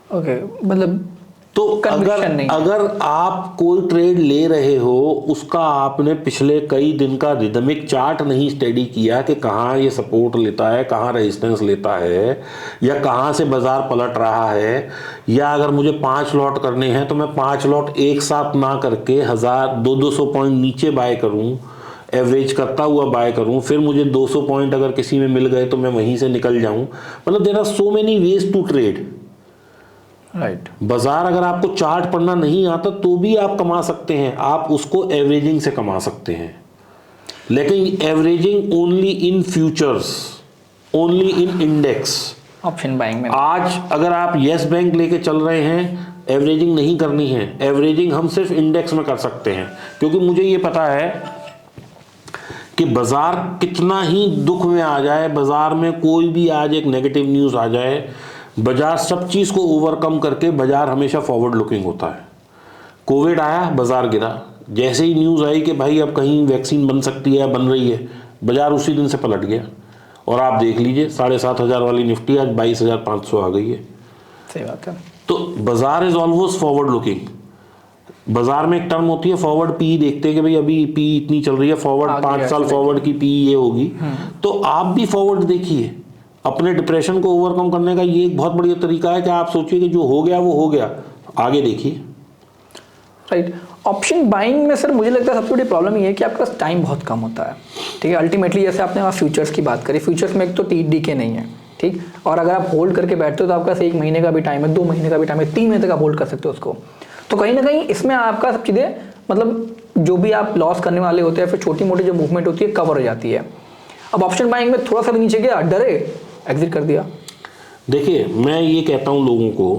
ओके, मतलब तो conviction अगर आप कोई ट्रेड ले रहे हो, उसका आपने पिछले कई दिन का रिदमिक चार्ट नहीं स्टडी किया कि कहाँ ये सपोर्ट लेता है, कहाँ रेजिस्टेंस लेता है, या कहाँ से बाजार पलट रहा है, या अगर मुझे 5 लॉट करने हैं तो मैं 5 लॉट एक साथ ना करके 1,000-200 पॉइंट नीचे बाय करूं, एवरेज करता हुआ बाय करूं, फिर मुझे 200 पॉइंट अगर किसी में मिल गए तो मैं वहीं से निकल जाऊं। मतलब there are so many ways to trade. Right. बाजार अगर आपको चार्ट पढ़ना नहीं आता तो भी आप कमा सकते हैं, आप उसको एवरेजिंग से कमा सकते हैं, लेकिन averaging only in futures, only in index. Option buying में आज अगर आप येस बैंक लेके चल रहे हैं, एवरेजिंग नहीं करनी है। एवरेजिंग हम सिर्फ इंडेक्स में कर सकते हैं, क्योंकि मुझे ये पता है कि बाजार कितना ही दुख में आ जाए, बाजार में कोई भी आज एक नेगेटिव न्यूज़ आ जाए, बाजार सब चीज़ को ओवरकम करके बाजार हमेशा फॉरवर्ड लुकिंग होता है। कोविड आया, बाजार गिरा, जैसे ही न्यूज़ आई कि भाई अब कहीं वैक्सीन बन सकती है, बन रही है, बाजार उसी दिन से पलट गया। और आप देख लीजिए 7,500 वाली निफ्टी आज 22,500 आ गई है। सही बात है। तो बाजार इज ऑलवेज फॉरवर्ड लुकिंग। बाजार में एक टर्म होती है फॉरवर्ड पी, देखते हैं कि भाई अभी पी इतनी चल रही है, फॉरवर्ड 5 साल फॉरवर्ड की पी ये होगी। तो आप भी फॉरवर्ड देखिए। अपने डिप्रेशन को ओवरकम करने का ये एक बहुत बढ़िया तरीका है कि आप सोचिए कि जो हो गया वो हो गया, आगे देखिए। राइट। ऑप्शन बाइंग में सर मुझे लगता है सबसे बड़ी प्रॉब्लम ये है कि आपके पास टाइम बहुत कम होता है। ठीक है, अल्टीमेटली जैसे आपने वहाँ फ्यूचर्स की बात करी, फ्यूचर्स में एक तो TDK नहीं है, ठीक, और अगर आप होल्ड करके बैठते हो तो आपके पास 1 महीने का भी टाइम है, 2 महीने का भी टाइम है, 3 महीने तक आप होल्ड कर सकते हो उसको। तो कहीं ना कहीं इसमें आपका सब चीज़ें, मतलब जो भी आप लॉस करने वाले होते हैं, फिर छोटी मोटी जो मूवमेंट होती है कवर हो जाती है। अब ऑप्शन बाइंग में थोड़ा सा भी नीचे गया, डरे, एग्जिट कर दिया। देखिए मैं ये कहता हूँ लोगों को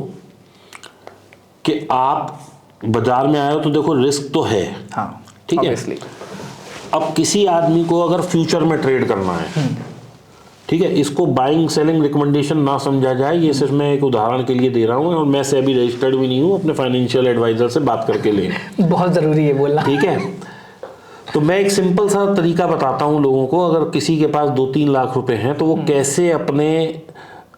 कि आप बाजार में आए हो तो देखो रिस्क तो है, हाँ ठीक है। अब किसी आदमी को अगर फ्यूचर में ट्रेड करना है, ठीक है, इसको बाइंग सेलिंग रिकमेंडेशन ना समझा जाए, ये सिर्फ मैं एक उदाहरण के लिए दे रहा हूँ, और मैं से अभी रजिस्टर्ड भी नहीं हूँ, अपने फाइनेंशियल एडवाइजर से बात करके लें, बहुत ज़रूरी है बोलना, ठीक है। तो मैं एक सिंपल सा तरीका बताता हूँ लोगों को, अगर किसी के पास 2-3 लाख रुपए हैं तो वो कैसे अपने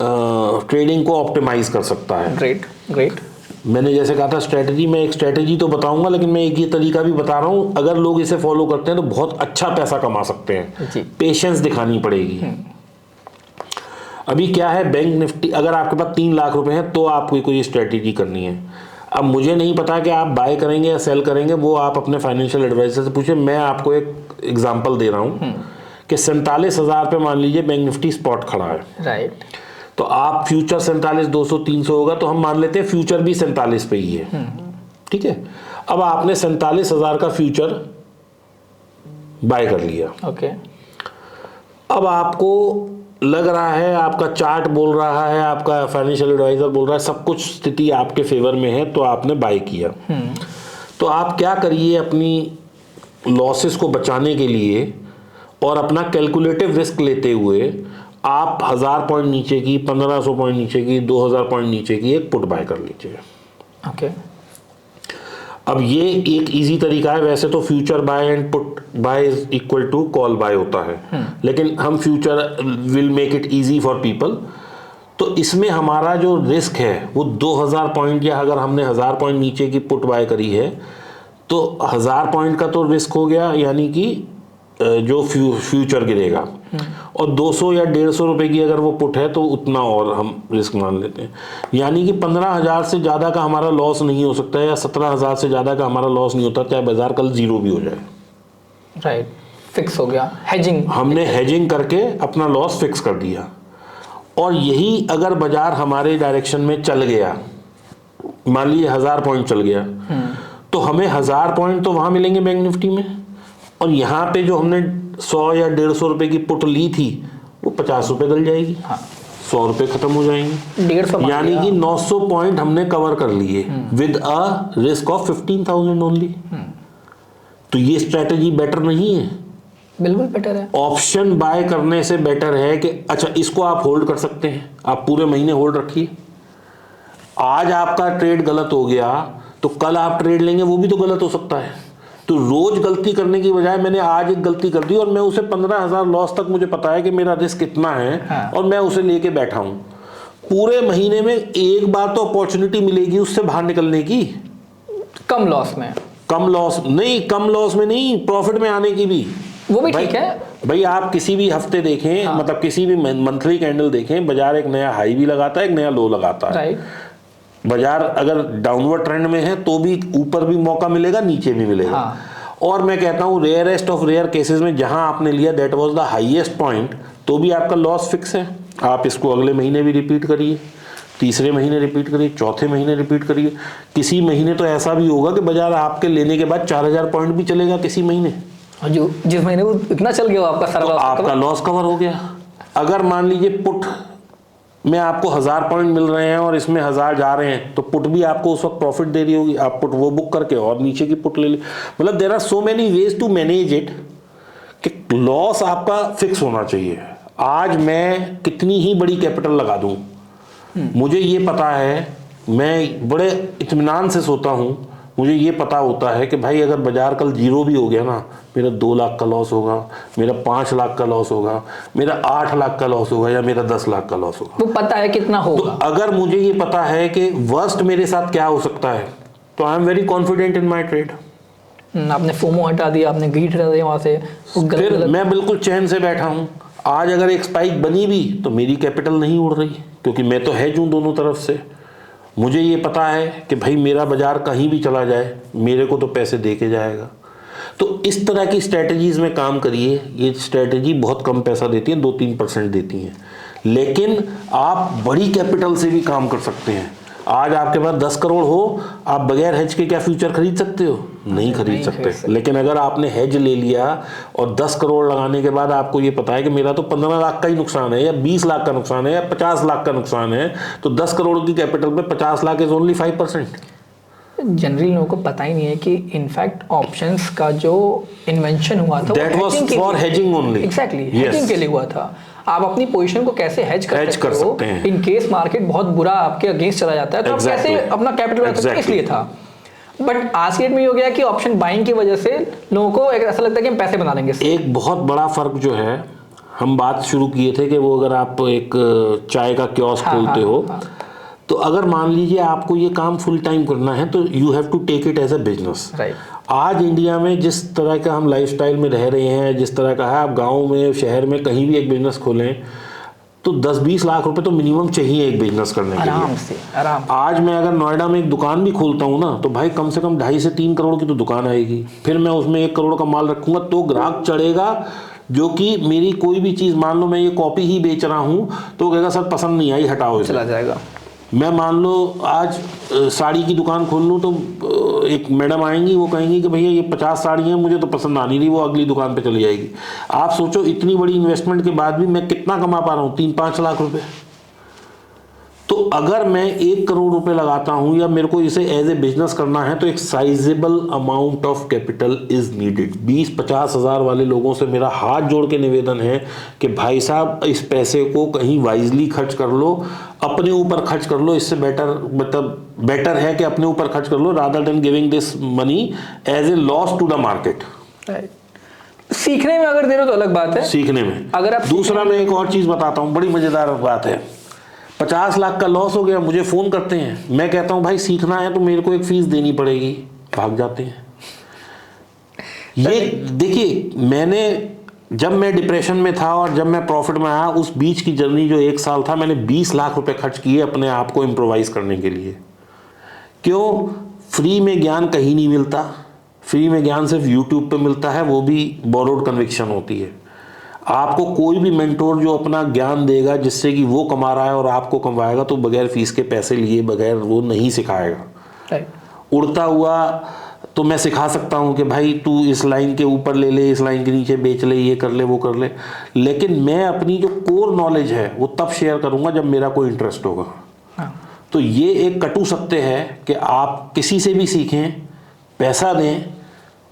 ट्रेडिंग को ऑप्टिमाइज कर सकता है। Great great. मैंने जैसे कहा था स्ट्रेटजी, मैं एक स्ट्रेटजी तो बताऊंगा, लेकिन मैं एक ये तरीका भी बता रहा हूँ, अगर लोग इसे फॉलो करते हैं तो बहुत अच्छा पैसा कमा सकते हैं। पेशेंस दिखानी पड़ेगी। अभी क्या है, बैंक निफ्टी, अगर आपके पास 3 लाख रुपए हैं तो आपको कोई स्ट्रेटजी करनी है। अब मुझे नहीं पता कि आप बाय करेंगे या सेल करेंगे, वो आप अपने फाइनेंशियल एडवाइजर से पूछे। मैं आपको एक एग्जांपल दे रहा हूँ कि 47,000 पे मान लीजिए बैंक निफ्टी स्पॉट खड़ा है, राइट। तो आप फ्यूचर 47,200-300 होगा, तो हम मान लेते हैं फ्यूचर भी 47 पे ही है, ठीक है। अब आपने 47,000 का फ्यूचर बाय कर लिया, ओके। अब आपको लग रहा है, आपका चार्ट बोल रहा है, आपका फाइनेंशियल एडवाइजर बोल रहा है, सब कुछ स्थिति आपके फेवर में है, तो आपने बाय किया। तो आप क्या करिए, अपनी लॉसेस को बचाने के लिए और अपना कैलकुलेटिव रिस्क लेते हुए आप 1000 पॉइंट नीचे की, 1500 पॉइंट नीचे की, 2000 पॉइंट नीचे की एक पुट बाय कर लीजिए। ओके। अब ये एक इजी तरीका है। वैसे तो future buy and put buy is equal to call buy होता है, लेकिन हम future will make it easy for people. तो इसमें हमारा जो रिस्क है वो 2000 पॉइंट, या अगर हमने 1000 पॉइंट नीचे की पुट बाय करी है तो 1000 पॉइंट का तो रिस्क हो गया, यानी कि जो फ्यूचर गिरेगा, और 200 या 150 रुपए की अगर वो पुट है तो उतना और हम रिस्क मान लेते हैं। यानी कि 15,000 से ज़्यादा का हमारा लॉस नहीं हो सकता है, या 17,000 से ज़्यादा का हमारा लॉस नहीं होता, चाहे बाजार कल जीरो भी हो जाए। राइट। फिक्स हो गया, हेजिंग। हमने हेजिंग करके अपना लॉस फिक्स कर दिया। और यही अगर बाजार हमारे डायरेक्शन में चल गया, मान लीजिए 1000 पॉइंट चल गया, तो हमें 1000 पॉइंट तो वहां मिलेंगे बैंक निफ्टी में, और यहाँ पे जो हमने 100 या 150 रुपए की पुट ली थी वो 50 रुपए गल जाएगी। हाँ। 100 रुपए खत्म हो जाएंगे, 150 यानी कि 900 पॉइंट हमने कवर कर लिए with a risk of 15,000 only. तो ये स्ट्रेटेजी बेटर नहीं है? बिल्कुल बेटर है। ऑप्शन बाय करने से बेटर है कि अच्छा इसको आप होल्ड कर सकते हैं, आप पूरे महीने होल्ड रखिए। आज आपका ट्रेड गलत हो गया तो कल आप ट्रेड लेंगे वो भी तो गलत हो सकता है। तो रोज गलती करने की बजाय मैंने आज एक गलती कर दी और मैं उसे 15,000 लॉस तक मुझे पता है कि मेरा रिस्क कितना है। हाँ। और मैं उसे लेके बैठा हूं। पूरे महीने में एक बार तो अपॉर्चुनिटी मिलेगी उससे बाहर निकलने की। कम लॉस में, कम लॉस में नहीं, प्रॉफिट में आने की भी। वो भी ठीक है भाई आप किसी भी हफ्ते देखें, हाँ। मतलब किसी भी मंथली कैंडल देखें, बाजार एक नया हाई भी लगाता है, एक नया लो लगाता है। राइट। बाजार अगर डाउनवर्ड ट्रेंड में है तो भी ऊपर भी मौका मिलेगा, नीचे भी मिलेगा। हाँ। और मैं कहता हूं रेयरेस्ट ऑफ रेयर केसेस में जहां आपने लिया that was the highest point, तो भी आपका लॉस फिक्स है। आप इसको अगले महीने भी रिपीट करिए, तीसरे महीने रिपीट करिए, चौथे महीने रिपीट करिए। किसी महीने तो ऐसा भी होगा कि बाजार आपके लेने के बाद 4000 पॉइंट भी चलेगा किसी महीने, और जो जिस महीने वो इतना चल गया वो आपका सारा तो लॉस आपका लॉस कवर हो गया। अगर मान लीजिए पुट में आपको 1000 पॉइंट मिल रहे हैं और इसमें 1000 जा रहे हैं, तो पुट भी आपको उस वक्त प्रॉफिट दे रही होगी। आप पुट वो बुक करके और नीचे की पुट ले ली। मतलब there are so many ways to manage it कि लॉस आपका फिक्स होना चाहिए। आज मैं कितनी ही बड़ी कैपिटल लगा दूं, मुझे ये पता है, मैं बड़े इत्मीनान से सोता हूं। मुझे ये पता होता है कि भाई अगर बाजार कल जीरो भी हो गया ना, मेरा 2 लाख का लॉस होगा, मेरा 5 लाख का लॉस होगा, मेरा 8 लाख का लॉस होगा, या मेरा 10 लाख का लॉस होगा। वो पता है कितना तो होगा। अगर मुझे ये पता है कि वर्स्ट मेरे साथ क्या हो सकता है, तो I am very confident in my trade. आपने फोमो हटा दिया, आपने ग्रीड हटा दिया वहां से, वो फिर मैं बिल्कुल चैन से बैठा हूं। आज अगर एक स्पाइक बनी भी तो मेरी कैपिटल नहीं उड़ रही, क्योंकि मैं तो हेज हूं दोनों तरफ से। मुझे ये पता है कि भाई मेरा बाजार कहीं भी चला जाए मेरे को तो पैसे दे के जाएगा। तो इस तरह की स्ट्रेटजीज में काम करिए। ये स्ट्रेटजी बहुत कम पैसा देती है, 2-3% देती हैं, लेकिन आप बड़ी कैपिटल से भी काम कर सकते हैं। आज आपके पास 10 करोड़ हो, आप बगैर हेज के क्या फ्यूचर खरीद सकते हो? नहीं खरीद सकते। लेकिन अगर आपने हेज ले लिया और 10 करोड़ लगाने के बाद आपको ये पता है कि मेरा तो 15 लाख का ही नुकसान है, या 20 लाख का नुकसान है, या 50 लाख का नुकसान है, तो 10 करोड़ की कैपिटल पे 50 लाख इज ओनली 5%। जनरली लोगों को पता ही नहीं है कि इनफैक्ट ऑप्शंस का जो इन्वेंशन हुआ था that was for hedging only. Exactly, hedging के लिए हुआ था। आप अपनी पोजीशन को कैसे हेज कर सकते हैं इन केस मार्केट बहुत बुरा आपके अगेंस्ट चला जाता है, तो आप कैसे अपना कैपिटल बना सकते हैं, इसलिए था। बट आज के डेट में हो गया कि ऑप्शन बाइंग की वजह से लोगों को ऐसा लगता है कि हम पैसे बना लेंगे। एक बहुत बड़ा फर्क जो है, हम बात शुरू किए थे कि वो अगर आप एक चाय का कियोस्क खोलते हो, तो अगर मान लीजिए आपको ये काम फुल टाइम करना है तो you have to take it as a business. आज इंडिया में जिस तरह का हम लाइफस्टाइल में रह रहे हैं, जिस तरह का है, आप गांव में शहर में कहीं भी एक बिजनेस खोलें तो 10-20 लाख रुपए तो मिनिमम चाहिए एक बिजनेस करने के लिए। आराम। आज मैं अगर नोएडा में एक दुकान भी खोलता हूँ ना, तो भाई कम से कम 2.5 से 3 करोड़ की तो दुकान आएगी। फिर मैं उसमें 1 करोड़ का माल रखूंगा तो ग्राहक चढ़ेगा, जो कि मेरी कोई भी चीज़, मान लो मैं ये कॉपी ही बेच रहा हूँ तो कहेगा सर पसंद नहीं आई, हटाओ इसे, चला जाएगा। मैं मान लो आज साड़ी की दुकान खोल लूँ तो एक मैडम आएंगी, वो कहेंगी कि भैया ये 50 साड़ी हैं, मुझे तो पसंद आ नहीं रही, वो अगली दुकान पे चली जाएगी। आप सोचो इतनी बड़ी इन्वेस्टमेंट के बाद भी मैं कितना कमा पा रहा हूँ, 3-5 लाख रुपए। तो अगर मैं 1 करोड़ रुपए लगाता हूं या मेरे को इसे एज ए बिजनेस करना है तो एक sizeable amount of capital is needed. 20-50 हज़ार वाले लोगों से मेरा हाथ जोड़ के निवेदन है कि भाई साहब इस पैसे को कहीं वाइजली खर्च कर लो, अपने ऊपर खर्च कर लो। इससे बेटर है कि अपने ऊपर खर्च कर लो rather than giving this money as a loss to the market. सीखने में अगर दे रहे हो तो अलग बात है। सीखने में अगर आप दूसरा मैं एक और चीज बताता हूं, बड़ी मजेदार बात है। 50 लाख का लॉस हो गया, मुझे फोन करते हैं, मैं कहता हूं भाई सीखना है तो मेरे को एक फीस देनी पड़ेगी, भाग जाते हैं। ये देखिए, जब मैं डिप्रेशन में था और जब मैं प्रॉफिट में आया, उस बीच की जर्नी जो 1 साल था, मैंने 20 लाख रुपए खर्च किए अपने आप को इम्प्रोवाइज करने के लिए। क्यों? फ्री में ज्ञान कहीं नहीं मिलता, फ्री में ज्ञान सिर्फ यूट्यूब पे मिलता है, वो भी बोरोड कन्विक्शन होती है। आपको कोई भी मेंटोर जो अपना ज्ञान देगा जिससे कि वो कमा रहा है और आपको कमवाएगा, तो बगैर फीस के पैसे लिए बगैर वो नहीं सिखाएगा। उड़ता हुआ तो मैं सिखा सकता हूँ कि भाई तू इस लाइन के ऊपर ले ले, इस लाइन के नीचे बेच ले, ये कर ले, वो कर ले, लेकिन मैं अपनी जो कोर नॉलेज है वो तब शेयर करूँगा जब मेरा कोई इंटरेस्ट होगा। तो ये एक कटु सत्य है कि आप किसी से भी सीखें, पैसा दें,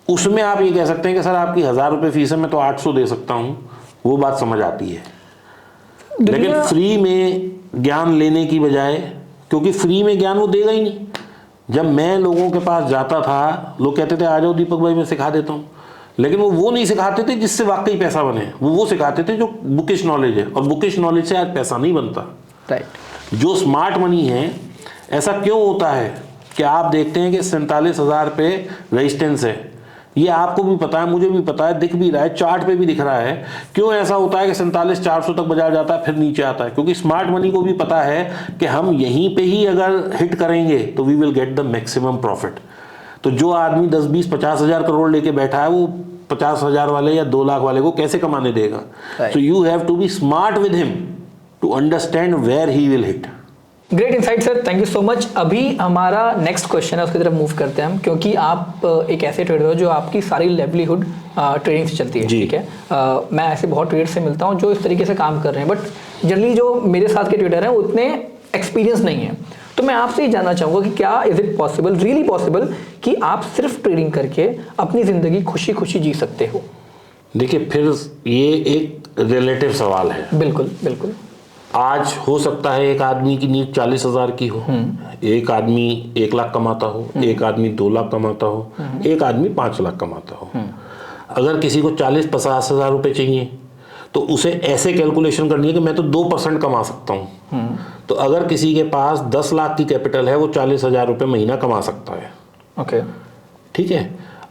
उसमें आप ये कह सकते हैं कि सर आपकी 1000 रुपये फीस है, मैं तो 800 दे सकता हूँ, वो बात समझ आती है। लेकिन फ्री में ज्ञान लेने की बजाय, क्योंकि फ्री में ज्ञान वो देगा ही नहीं। जब मैं लोगों के पास जाता था, लोग कहते थे आ जाओ दीपक भाई मैं सिखा देता हूँ, लेकिन वो नहीं सिखाते थे जिससे वाकई पैसा बने, वो सिखाते थे जो बुकिश नॉलेज है, और बुकिश नॉलेज से आज पैसा नहीं बनता। राइट। जो स्मार्ट मनी है, ऐसा क्यों होता है कि आप देखते हैं कि 47,000 पे रेजिस्टेंस है, ये आपको भी पता है, मुझे भी पता है, दिख भी रहा है, चार्ट पे भी दिख रहा है। क्यों ऐसा होता है कि 47,400 तक बाजार जाता है फिर नीचे आता है? क्योंकि स्मार्ट मनी को भी पता है कि हम यहीं पे ही अगर हिट करेंगे तो we will get the maximum profit. तो जो आदमी 10, 20, 50,000 करोड़ लेके बैठा है, वो 50,000 वाले या 2 लाख वाले को कैसे कमाने देगा? So you have to be smart with him to understand where he will hit. Great insight sir, thank you so much. अभी हमारा नेक्स्ट क्वेश्चन है, उसकी तरफ मूव करते हैं हम, क्योंकि आप एक ऐसे ट्रेडर हो जो आपकी सारी लाइवलीहुड ट्रेडिंग से चलती है, ठीक है। मैं ऐसे बहुत ट्रेडर से मिलता हूँ जो इस तरीके से काम कर रहे हैं, बट जनरली जो मेरे साथ के ट्रेडर हैं उतने एक्सपीरियंस नहीं है। तो मैं आपसे ये जानना चाहूँगा कि क्या is it possible, really possible, कि आप सिर्फ ट्रेडिंग करके अपनी ज़िंदगी खुशी खुशी जी सकते हो? देखिए, फिर ये एक रिलेटिव सवाल है। बिल्कुल बिल्कुल। आज हो सकता है एक आदमी की नीड 40,000 की हो, एक आदमी 1 लाख कमाता हो, एक आदमी 2 लाख कमाता हो, एक आदमी 5 लाख कमाता हो। अगर किसी को 40-50 हज़ार रुपये चाहिए तो उसे ऐसे कैलकुलेशन करनी है कि मैं तो 2% कमा सकता हूँ। तो अगर किसी के पास 10 लाख की कैपिटल है, वो 40,000 रुपये महीना कमा सकता है। ओके, ठीक है।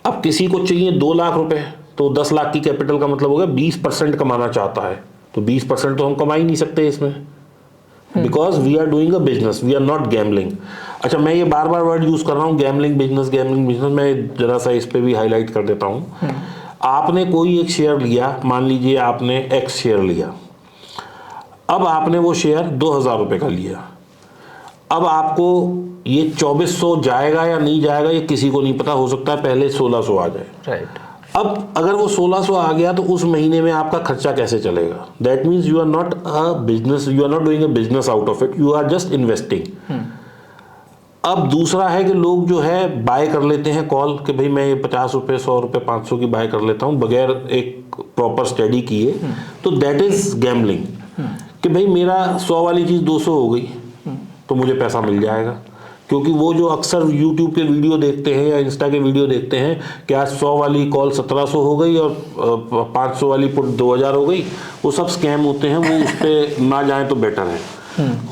अब किसी को चाहिए 2 लाख रुपए, तो 10 लाख की कैपिटल का मतलब हो गया 20% कमाना चाहता है, तो 20% तो हम कमा ही नहीं सकते इसमें, because we are doing a business, we are not gambling. अच्छा, मैं ये बार बार वर्ड यूज कर रहा हूँ, गैम्बलिंग बिजनेस, गैम्बलिंग बिजनेस। मैं जरा सा इस पे भी हाईलाइट कर देता हूँ। आपने कोई एक शेयर लिया, मान लीजिए आपने एक्स शेयर लिया, अब आपने वो शेयर 2,000 रुपये का लिया। अब आपको ये 2400 जाएगा या नहीं जाएगा ये किसी को नहीं पता, हो सकता है पहले 1600 आ जाए। राइट। अब अगर वो 1600 आ गया तो उस महीने में आपका खर्चा कैसे चलेगा? That means you are not a business, you are not doing a business out of it, you are just investing. अब दूसरा है कि लोग जो है बाय कर लेते हैं कॉल कि भाई मैं ये 50 रुपये, 100 रुपये, 500 की बाय कर लेता हूँ बगैर एक प्रॉपर स्टडी किए। तो दैट इज गैम्बलिंग, कि भाई मेरा 100 वाली चीज़ 200 हो गई तो मुझे पैसा मिल जाएगा। क्योंकि वो जो अक्सर YouTube के वीडियो देखते हैं या इंस्टा के वीडियो देखते हैं कि आज 100 वाली कॉल 1700 हो गई और 500 वाली पुट 2000 हो गई, वो सब स्कैम होते हैं। वो उस पर ना जाए तो बेटर है।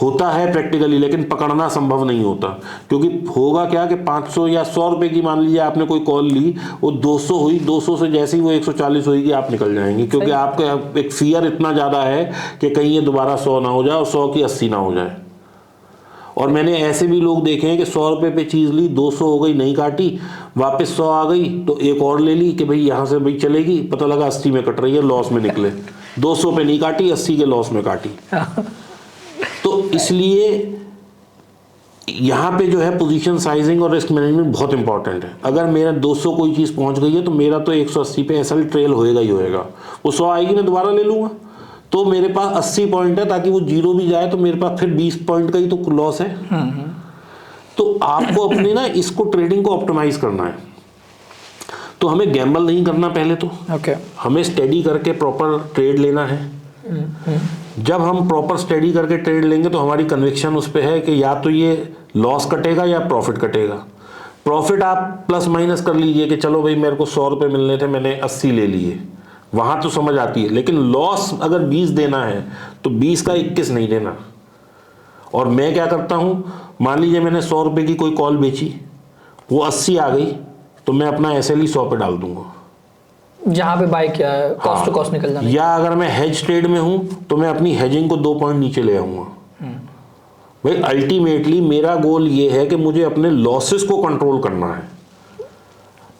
होता है प्रैक्टिकली, लेकिन पकड़ना संभव नहीं होता। क्योंकि होगा क्या कि 500 या 100 रुपये की मान लीजिए आपने कोई कॉल ली, वो 200 हुई, 200 से जैसे ही वो 140 होगी आप निकल जाएंगे। क्योंकि आपका एक फियर इतना ज़्यादा है कि कहीं ये दोबारा 100 ना हो जाए और 100 की 80 ना हो जाए। और मैंने ऐसे भी लोग देखे हैं कि 100 रुपये पे चीज़ ली, 200 हो गई, नहीं काटी, वापस 100 आ गई तो एक और ले ली कि भाई यहाँ से भाई चलेगी, पता लगा 80 में कट रही है, लॉस में निकले। 200 पे नहीं काटी, 80 के लॉस में काटी। तो इसलिए यहाँ पे जो है पोजीशन साइजिंग और रिस्क मैनेजमेंट बहुत इंपॉर्टेंट है। अगर मेरा 200 कोई चीज़ पहुँच गई है तो मेरा तो 180 पे एसएल ट्रेल होएगा ही होएगा। वो 100 आएगी मैं दोबारा ले लूँगा, तो मेरे पास 80 पॉइंट है, ताकि वो जीरो भी जाए तो मेरे पास फिर 20 पॉइंट का ही तो लॉस है। तो आपको अपने ना इसको ट्रेडिंग को ऑप्टिमाइज करना है। तो हमें गैम्बल नहीं करना पहले तो, हमें स्टडी करके प्रॉपर ट्रेड लेना है। जब हम प्रॉपर स्टडी करके ट्रेड लेंगे तो हमारी कन्विक्शन उस पर है कि या तो ये लॉस कटेगा या प्रॉफिट कटेगा। प्रॉफिट आप प्लस माइनस कर लीजिए कि चलो भाई मेरे को 100 रुपये मिलने थे, मैंने 80 ले लिए, वहाँ तो समझ आती है। लेकिन लॉस अगर 20 देना है तो 20 का 21 नहीं देना। और मैं क्या करता हूँ, मान लीजिए मैंने 100 रुपये की कोई कॉल बेची, वो 80 आ गई, तो मैं अपना एसएल ही 100 पे डाल दूंगा, जहाँ पे बाय किया है, कॉस्ट टू कॉस्ट निकल जाना। या अगर मैं हेज ट्रेड में हूँ तो मैं अपनी हेजिंग को 2 पॉइंट नीचे ले आऊँगा। भाई अल्टीमेटली मेरा गोल ये है कि मुझे अपने लॉसेस को कंट्रोल करना है।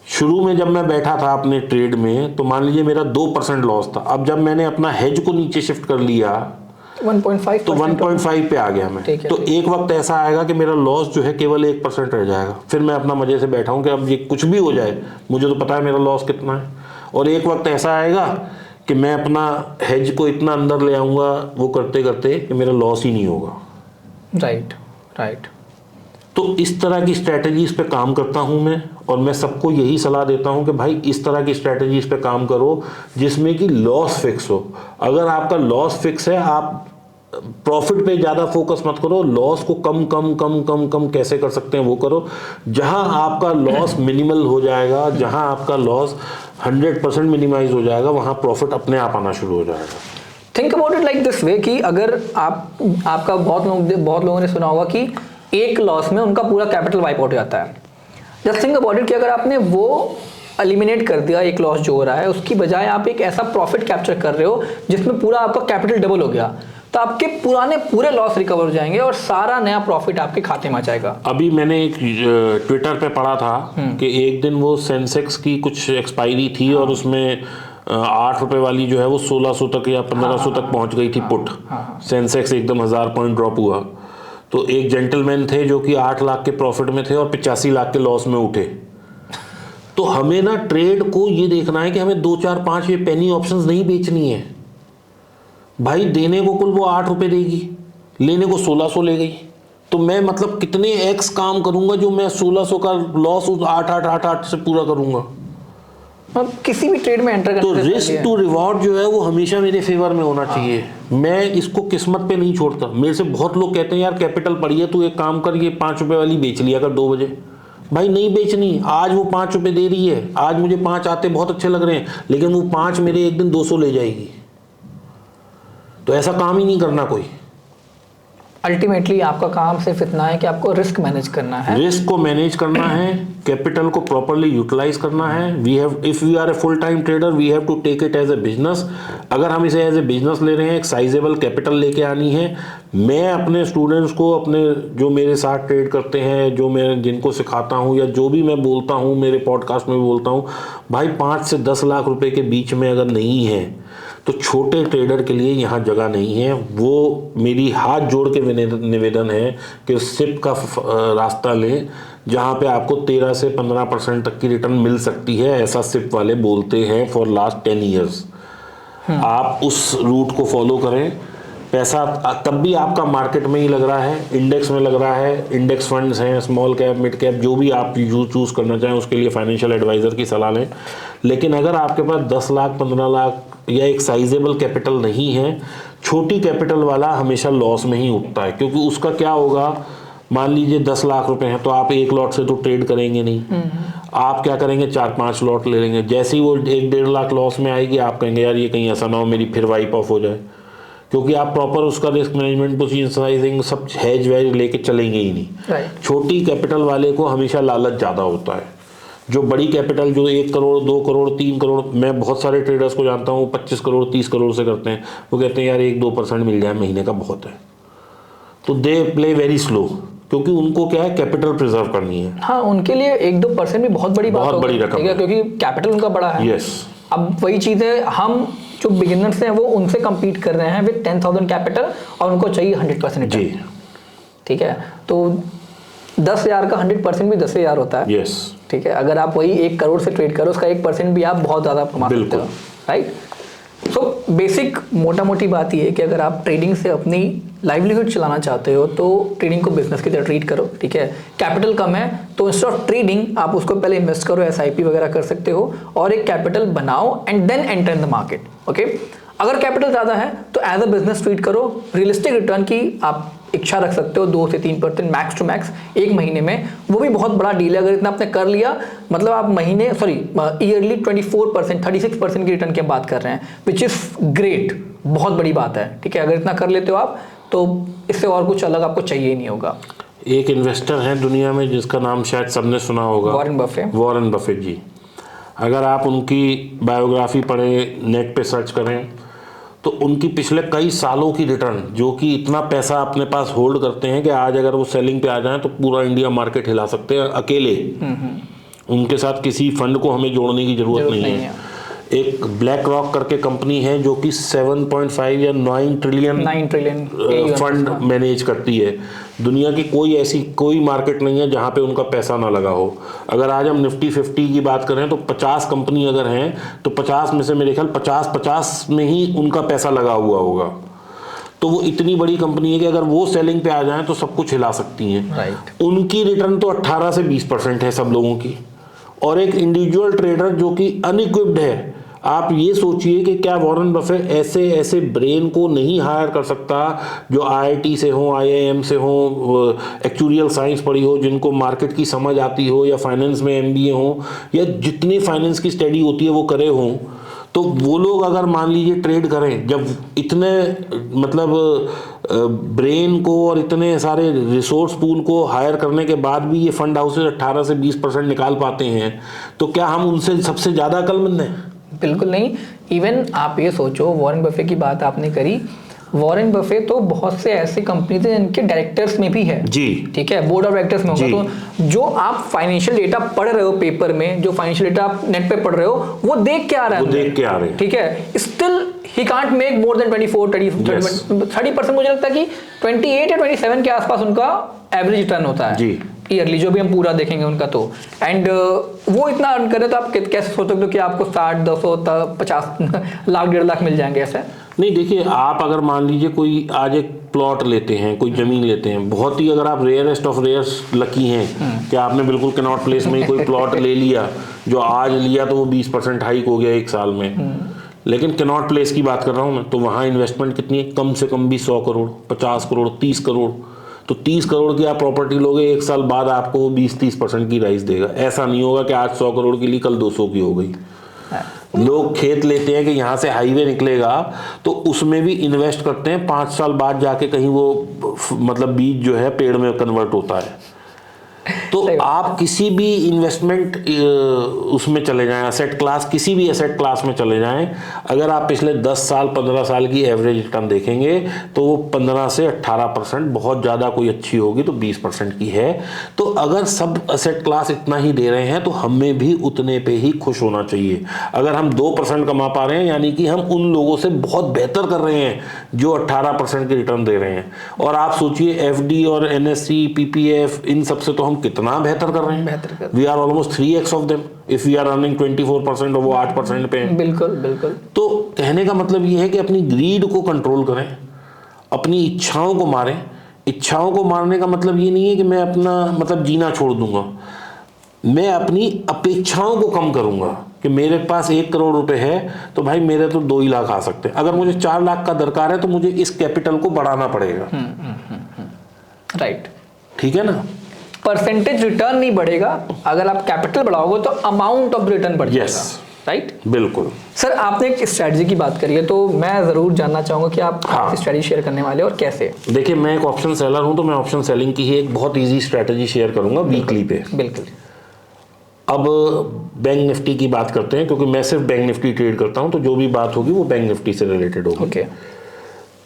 शुरू में जब मैं बैठा था अपने ट्रेड में तो मान लीजिए मेरा 2% लॉस था। अब जब मैंने अपना हेज को नीचे शिफ्ट कर लिया 1.5 तो 1.5 पे आ गया मैं। ठीक है। तो एक वक्त ऐसा आएगा कि मेरा लॉस जो है केवल 1% रह जाएगा। फिर मैं अपना मजे से बैठा हूँ कि अब ये कुछ भी हो जाए मुझे तो पता है मेरा लॉस कितना है। और एक वक्त ऐसा आएगा कि मैं अपना हेज को इतना अंदर ले आऊँगा वो करते करते कि मेरा लॉस ही नहीं होगा। राइट। तो इस तरह की स्ट्रैटेजीज पे काम करता हूं मैं, और मैं सबको यही सलाह देता हूं कि भाई इस तरह की स्ट्रैटेजीज पे काम करो जिसमें कि लॉस फिक्स हो। अगर आपका लॉस फिक्स है, आप प्रॉफिट पे ज़्यादा फोकस मत करो, लॉस को कम कम कम कम कम कैसे कर सकते हैं वो करो। जहां आपका लॉस मिनिमल हो जाएगा, जहां आपका लॉस 100% मिनिमाइज हो जाएगा, वहां प्रॉफिट अपने आप आना शुरू हो जाएगा। Think about it like this way कि अगर आपका बहुत लोगों ने सुना होगा कि एक लॉस में उनका पूरा कैपिटल वाइप आउट हो जाता है। जस्ट थिंक अबाउट इट कि अगर आपने वो एलिमिनेट कर दिया एक लॉस जो हो रहा है, उसकी बजाय आप एक ऐसा प्रॉफिट कैप्चर कर रहे हो जिसमें पूरा आपका कैपिटल डबल हो गया, तो आपके पूरे लॉस रिकवर हो जाएंगे और सारा नया प्रॉफिट आपके खाते में आ जाएगा। अभी मैंने एक ट्विटर पे पढ़ा था कि एक दिन वो सेंसेक्स की कुछ एक्सपायरी थी और उसमें 8 रुपए वाली जो है वो 1600 तक या 1500 तक पहुंच गई थी पुट। सेंसेक्स एकदम 1000 पॉइंट ड्रॉप हुआ। तो एक जेंटलमैन थे जो कि 8 लाख के प्रॉफिट में थे और 85 लाख के लॉस में उठे। तो हमें ना ट्रेड को ये देखना है कि हमें 2 4 5 ये पेनी ऑप्शंस नहीं बेचनी है भाई। देने को कुल वो 8 रुपए देगी, लेने को 1600 ले गई, तो मैं मतलब कितने एक्स काम करूंगा जो मैं 1600 का लॉस उस 8 से पूरा करूंगा। अब किसी भी ट्रेड में एंटर करने तो रिस्क टू रिवॉर्ड जो है वो हमेशा मेरे फेवर में होना चाहिए। मैं इसको किस्मत पे नहीं छोड़ता। मेरे से बहुत लोग कहते हैं यार कैपिटल पड़ी है, तू एक काम कर ये 5 रुपए वाली बेच लिया कर 2 बजे। भाई नहीं बेचनी। आज वो 5 रुपए दे रही है, आज मुझे 5 आते बहुत अच्छे लग रहे हैं, लेकिन वो 5 मेरे एक दिन 200 ले जाएगी। तो ऐसा काम ही नहीं करना कोई। अल्टीमेटली आपका काम सिर्फ इतना है कि आपको रिस्क मैनेज करना है, रिस्क को मैनेज करना है, कैपिटल को प्रॉपर्ली यूटिलाइज करना है। If we are a full time trader we have to take it as a business. अगर हम इसे एज ए बिजनेस ले रहे हैं, एक साइजेबल कैपिटल लेके आनी है। मैं अपने स्टूडेंट्स को, अपने जो मेरे साथ ट्रेड करते हैं, जो मैं जिनको सिखाता हूँ या जो भी मैं बोलता हूँ मेरे पॉडकास्ट में भी बोलता हूँ, भाई 5 से 10 लाख रुपए के बीच में अगर नहीं है तो छोटे ट्रेडर के लिए यहाँ जगह नहीं है। वो मेरी हाथ जोड़ के निवेदन है कि सिप का रास्ता लें, जहाँ पे आपको 13 से 15% तक की रिटर्न मिल सकती है। ऐसा सिप वाले बोलते हैं फॉर लास्ट 10 ईयर्स। आप उस रूट को फॉलो करें। पैसा तब भी आपका मार्केट में ही लग रहा है, इंडेक्स में लग रहा है। इंडेक्स फंड्स हैं, स्मॉल कैप, मिड कैप, जो भी आप चूज़ करना चाहें उसके लिए फाइनेंशियल एडवाइज़र की सलाह लें। लेकिन अगर आपके पास 10 लाख 15 लाख या एक साइजेबल कैपिटल नहीं है, छोटी कैपिटल वाला हमेशा लॉस में ही उठता है। क्योंकि उसका क्या होगा, मान लीजिए 10 लाख रुपए हैं तो आप एक लॉट से तो ट्रेड करेंगे नहीं। आप क्या करेंगे, 4-5 लॉट ले लेंगे। जैसे ही वो 1-1.5 लाख लॉस में आएगी आप कहेंगे यार ये कहीं ऐसा ना हो मेरी फिर वाइप ऑफ हो जाए। क्योंकि आप प्रॉपर उसका रिस्क मैनेजमेंट, पोजीशन साइजिंग, सब हैज वैज लेके चलेंगे ही नहीं। छोटी कैपिटल वाले को हमेशा लालच ज़्यादा होता है। जो बड़ी कैपिटल, जो 1 करोड़ 2 करोड़ 3 करोड़, मैं बहुत सारे ट्रेडर्स को जानता हूँ 25 करोड़ 30 करोड़ से करते हैं, वो कहते हैं यार 1-2% मिल जाए महीने का बहुत है। तो दे प्ले वेरी स्लो, क्योंकि उनको क्या है, कैपिटल प्रिजर्व करनी है। हाँ, उनके लिए 1-2% भी बहुत बड़ी बात बहुत बड़ी रकम है, क्योंकि कैपिटल उनका बड़ा है। यस। अब वही चीज़ है, हम जो बिगिनर्स हैं वो उनसे कम्पीट कर रहे हैं विद 10,000 कैपिटल और उनको चाहिए 100% रिटर्न। ठीक है, तो 10,000 का 100% भी 10,000 होता है। यस। ठीक है, अगर आप वही 1 करोड़ से ट्रेड करो उसका 1% भी आप बहुत ज़्यादा कमा सकते हो। राइट। सो बेसिक मोटा मोटी बात ये है कि अगर आप ट्रेडिंग से अपनी लाइवलीहुड चलाना चाहते हो तो ट्रेडिंग को बिजनेस की तरह ट्रीट करो। ठीक है, कैपिटल कम है तो इंस्टेड ऑफ ट्रेडिंग आप उसको पहले इन्वेस्ट करो, SIP वगैरह कर सकते हो और एक कैपिटल बनाओ and then enter in the market. Okay, अगर कैपिटल ज़्यादा है तो एज अ बिजनेस ट्रीट करो। रियलिस्टिक रिटर्न की आप इच्छा रख सकते हो 2 से 3% मैक्स टू मैक्स एक महीने में, वो भी बहुत बड़ा डील है। अगर इतना आपने कर लिया, मतलब आप ईयरली 24% 36% की रिटर्न की बात कर रहे हैं, विच इज़ ग्रेट, बहुत बड़ी बात है। ठीक है, अगर इतना कर लेते हो आप तो इससे और कुछ अलग आपको चाहिए ही नहीं होगा। एक इन्वेस्टर है दुनिया में जिसका नाम शायद सबने सुना होगा, वॉरेन बफेट जी। अगर आप उनकी बायोग्राफी पढ़ें, नेट पे सर्च करें, तो उनकी पिछले कई सालों की रिटर्न, जो कि इतना पैसा अपने पास होल्ड करते हैं कि आज अगर वो सेलिंग पे आ जाएं तो पूरा इंडिया मार्केट हिला सकते हैं अकेले। उनके साथ किसी फंड को हमें जोड़ने की जरूरत नहीं है। एक ब्लैक रॉक करके कंपनी है जो कि 7.5 या 9 ट्रिलियन फंड मैनेज करती है। दुनिया की कोई मार्केट नहीं है जहां पे उनका पैसा ना लगा हो। अगर आज हम निफ्टी 50 की बात करें तो 50 कंपनी अगर हैं तो 50 में से मेरे ख्याल 50 में ही उनका पैसा लगा हुआ होगा। तो वो इतनी बड़ी कंपनी है कि अगर वो सेलिंग पे आ जाएं तो सब कुछ हिला सकती हैं। उनकी रिटर्न तो 18 से 20% है सब लोगों की। और एक इंडिविजुअल ट्रेडर जो कि अनइक्विप्ड है, आप ये सोचिए कि क्या वॉरेन बफेट ऐसे ब्रेन को नहीं हायर कर सकता जो IIT से हो, IIM से हो, एक्चुरियल साइंस पढ़ी हो, जिनको मार्केट की समझ आती हो, या फाइनेंस में MBA हो, या जितनी फाइनेंस की स्टडी होती है वो करे हों। तो वो लोग अगर मान लीजिए ट्रेड करें, जब इतने मतलब ब्रेन को और इतने सारे रिसोर्स पूल को हायर करने के बाद भी ये फंड हाउसेज 18 से 20% निकाल पाते हैं, तो क्या हम उनसे सबसे ज़्यादा अक्लमंद हैं? बिल्कुल नहीं। इवन आप ये सोचो, वॉरेन बफे की बात आपने करी, वॉरेन बफे तो बहुत से ऐसी कंपनीज हैं जिनके डायरेक्टर्स में भी है जी, ठीक है, बोर्ड ऑफ डायरेक्टर्स में होगा। तो जो आप फाइनेंशियल डेटा पढ़ रहे हो पेपर में, जो फाइनेंशियल डेटा आप नेट पे पढ़ रहे हो, वो देख के आ रहा है, ठीक है। Still he can't make more than 30% मुझे लगता है कि 28 या 27 के आसपास उनका एवरेज रिटर्न होता है जी ईयरली, जो भी हम पूरा देखेंगे उनका। तो एंड वो इतना अर्न करे तो आप कैसे सोच सकते हो कि आपको 60, 200, 50 लाख, 1.5 लाख मिल जाएंगे? ऐसा नहीं। देखिए, आप अगर मान लीजिए कोई आज एक प्लॉट लेते हैं, कोई जमीन लेते हैं, बहुत ही अगर आप रेयरेस्ट ऑफ रेयर्स लकी हैं कि आपने बिल्कुल कैनॉट प्लेस में ही कोई प्लॉट ले लिया, जो आज लिया तो वो 20% हाइक हो गया एक साल में। लेकिन कैनॉट प्लेस की बात कर रहा हूँ मैं, तो वहाँ इन्वेस्टमेंट कितनी है? कम से कम भी 100 करोड़, 50 करोड़, 30 करोड़। तो 30 करोड़ की आप प्रॉपर्टी लोगे, एक साल बाद आपको वो 20-30% की राइज देगा। ऐसा नहीं होगा कि आज 100 करोड़ की ली, कल 200 की हो गई। लोग खेत लेते हैं कि यहाँ से हाईवे निकलेगा, तो उसमें भी इन्वेस्ट करते हैं, 5 साल बाद जाके कहीं वो मतलब बीज जो है पेड़ में कन्वर्ट होता है। तो आप किसी भी इन्वेस्टमेंट उसमें चले जाएं, एसेट क्लास, किसी भी एसेट क्लास में चले जाएं, अगर आप पिछले 10 साल 15 साल की एवरेज रिटर्न देखेंगे तो वो 15 से 18%, बहुत ज़्यादा कोई अच्छी होगी तो 20% की है। तो अगर सब एसेट क्लास इतना ही दे रहे हैं तो हमें भी उतने पे ही खुश होना चाहिए। अगर हम 2% कमा पा रहे हैं, यानी कि हम उन लोगों से बहुत बेहतर कर रहे हैं जो 18% की रिटर्न दे रहे हैं। और आप सोचिए FD और NSE, PPF, इन सबसे तो हम कितना बेहतर कर रहे हैं। We are almost 3x of them if we are earning 24% और वो 8% पे हैं। बिल्कुल बिल्कुल। तो कहने का मतलब ये है कि अपनी ग्रीड को कंट्रोल करें, अपनी इच्छाओं को मारें। इच्छाओं को मारने का मतलब ये नहीं है कि मैं अपना मतलब जीना छोड़ दूंगा, मैं अपनी अपेक्षाओं को कम करूंगा कि मेरे पास 1 करोड़ रुपए है तो भाई मेरे तो 2 ही लाख आ सकते हैं। अगर मुझे 4 लाख का दरकार है तो मुझे इस कैपिटल को बढ़ाना पड़ेगा। राइट, ठीक है ना। परसेंटेज रिटर्न नहीं बढ़ेगा, अगर आप कैपिटल बढ़ाओगे तो अमाउंट ऑफ रिटर्न बढ़ जाएगा। राइट, बिल्कुल। सर, आपने एक स्ट्रेटजी की बात करी है, तो मैं जरूर जानना चाहूंगा कि आप स्ट्रेटजी शेयर करने वाले और कैसे। देखिए, मैं एक ऑप्शन सेलर हूं, तो मैं ऑप्शन सेलिंग की ही एक बहुत इजी स्ट्रेटजी शेयर करूंगा वीकली पे। बिल्कुल। अब बैंक निफ्टी की बात करते हैं, क्योंकि मैं सिर्फ बैंक निफ्टी ट्रेड करता हूं, तो जो भी बात होगी वो बैंक निफ्टी से रिलेटेड होगी। ओके।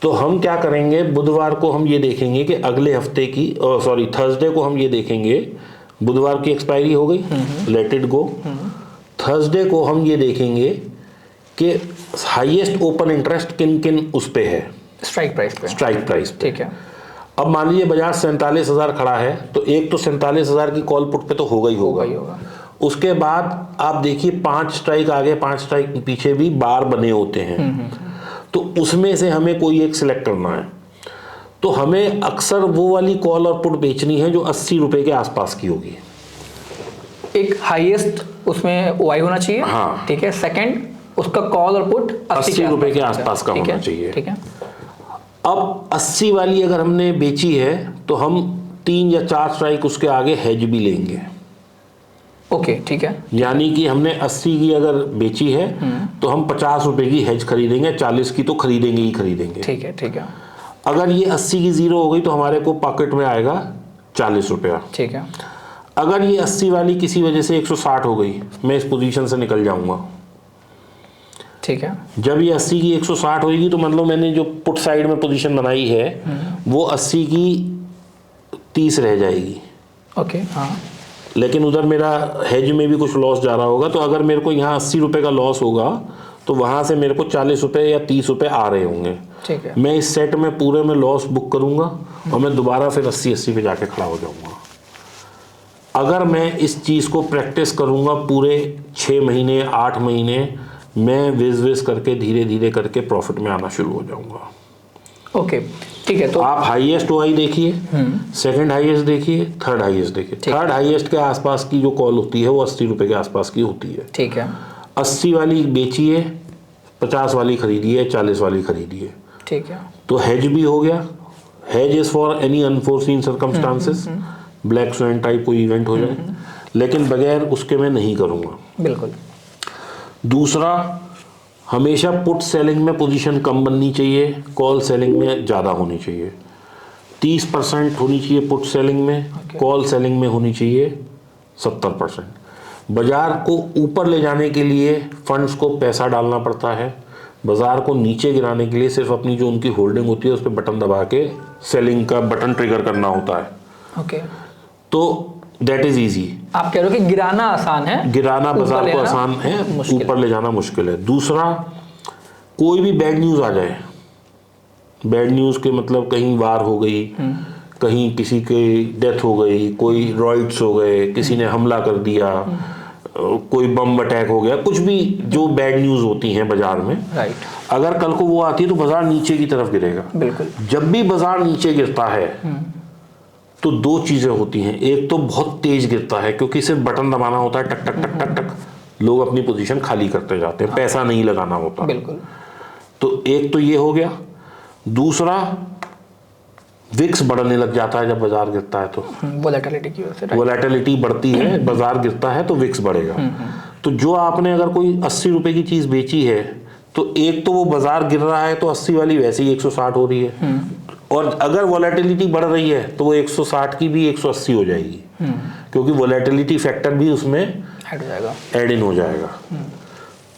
तो हम क्या करेंगे, बुधवार को हम ये देखेंगे कि अगले हफ्ते की थर्सडे को हम ये देखेंगे, बुधवार की एक्सपायरी हो गई, लेट इट गो। थर्सडे को हम ये देखेंगे कि हाईएस्ट ओपन इंटरेस्ट किन किन उस पे है, स्ट्राइक प्राइस पे। स्ट्राइक प्राइस पे, ठीक है। अब मान लीजिए बाजार 47,000 खड़ा है, तो एक तो 47,000 की कॉल पुट पे तो होगा ही होगा। उसके बाद आप देखिए 5 स्ट्राइक आगे 5 स्ट्राइक पीछे भी बार बने होते हैं, तो उसमें से हमें कोई एक सिलेक्ट करना है। तो हमें अक्सर वो वाली कॉल और पुट बेचनी है जो 80 रुपए के आसपास की होगी। एक हाईएस्ट उसमें OI होना चाहिए। हाँ, ठीक है। सेकंड, उसका कॉल और पुट 80 रुपए के आसपास का होना चाहिए। ठीक है। अब 80 वाली अगर हमने बेची है तो हम 3 या 4 स्ट्राइक उसके आगे हेज भी लेंगे। ओके, ठीक है। यानी कि हमने 80 की अगर बेची है तो हम 50 रुपए की हेज खरीदेंगे, 40 की तो खरीदेंगे ही खरीदेंगे। ठीक है, ठीक है। अगर ये 80 की जीरो हो गई तो हमारे को पॉकेट में आएगा 40 रुपया। ठीक है। अगर ये 80 वाली किसी वजह से 160 हो गई, मैं इस पोजीशन से निकल जाऊंगा। ठीक है। जब ये 80 की 160 होगी तो मतलब मैंने जो पुट साइड में पोजीशन बनाई है वो 80 की 30 रह जाएगी। ओके, हाँ। लेकिन उधर मेरा हेज में भी कुछ लॉस जा रहा होगा, तो अगर मेरे को यहाँ 80 रुपये का लॉस होगा तो वहाँ से मेरे को 40 रुपये या 30 रुपये आ रहे होंगे। ठीक है। मैं इस सेट में पूरे में लॉस बुक करूँगा और मैं दोबारा फिर 80 पे जाके खड़ा हो जाऊँगा। अगर मैं इस चीज़ को प्रैक्टिस करूँगा पूरे 6 महीने 8 महीने, मैं विज करके धीरे धीरे करके प्रॉफिट में आना शुरू हो जाऊँगा। ओके, ठीक है। तो आप हाईएस्ट ओआई देखिए, सेकंड हाईएस्ट देखिए, थर्ड हाईएस्ट देखिए। थर्ड हाईएस्ट के आसपास की जो कॉल होती है वो 80 रुपये के आसपास की होती है। ठीक है। 80 वाली बेचिए, 50 वाली खरीदिए, 40 वाली खरीदिए। ठीक है। तो हेज भी हो गया। Hedge is for any unforeseen circumstances, black swan type कोई इवेंट हो जाए, लेकिन बगैर उसके मैं नहीं करूँगा। बिल्कुल। दूसरा, हमेशा पुट सेलिंग में पोजीशन कम बननी चाहिए, कॉल सेलिंग में ज़्यादा होनी चाहिए। 30% होनी चाहिए पुट सेलिंग में, कॉल सेलिंग में होनी चाहिए 70%। बाज़ार को ऊपर ले जाने के लिए फंड्स को पैसा डालना पड़ता है, बाज़ार को नीचे गिराने के लिए सिर्फ अपनी जो उनकी होल्डिंग होती है उस पर बटन दबा के सेलिंग का बटन ट्रिगर करना होता है। ओके। तो दैट इज़ ईजी। आप कह रहे हो कि गिराना आसान है, गिराना बाजार को आसान है, ऊपर ले जाना मुश्किल है। दूसरा, कोई भी बैड न्यूज़ आ जाए, बैड न्यूज़ के मतलब कहीं वार हो गई, कहीं किसी की डेथ हो गई, कोई रॉइट्स हो गए, किसी ने हमला कर दिया, कोई बम अटैक हो गया, कुछ भी जो बैड न्यूज़ होती हैं बाजार में, राइट, अगर कल को वो आती है तो बाजार नीचे की तरफ गिरेगा। बिल्कुल। जब भी बाजार नीचे गिरता है तो दो चीज़ें होती हैं। एक तो बहुत तेज गिरता है क्योंकि सिर्फ बटन दबाना होता है, टक टक टक टक टक, लोग अपनी पोजीशन खाली करते जाते हैं, पैसा नहीं लगाना होता। बिल्कुल। तो एक तो ये हो गया। दूसरा, विक्स बढ़ने लग जाता है जब बाजार गिरता है, तो वोलेटिलिटी की वजह से, वोलेटिलिटी बढ़ती है, बाजार गिरता है तो विक्स बढ़ेगा। तो जो आपने अगर कोई 80 रुपए की चीज़ बेची है, तो एक तो वो बाजार गिर रहा है तो 80 वाली वैसे ही 160 हो रही है, और अगर वोलेटिलिटी बढ़ रही है तो वो 160 की भी 180 हो जाएगी, क्योंकि वोलेटिलिटी फैक्टर भी उसमें ऐड हो जाएगा, ऐड इन हो जाएगा।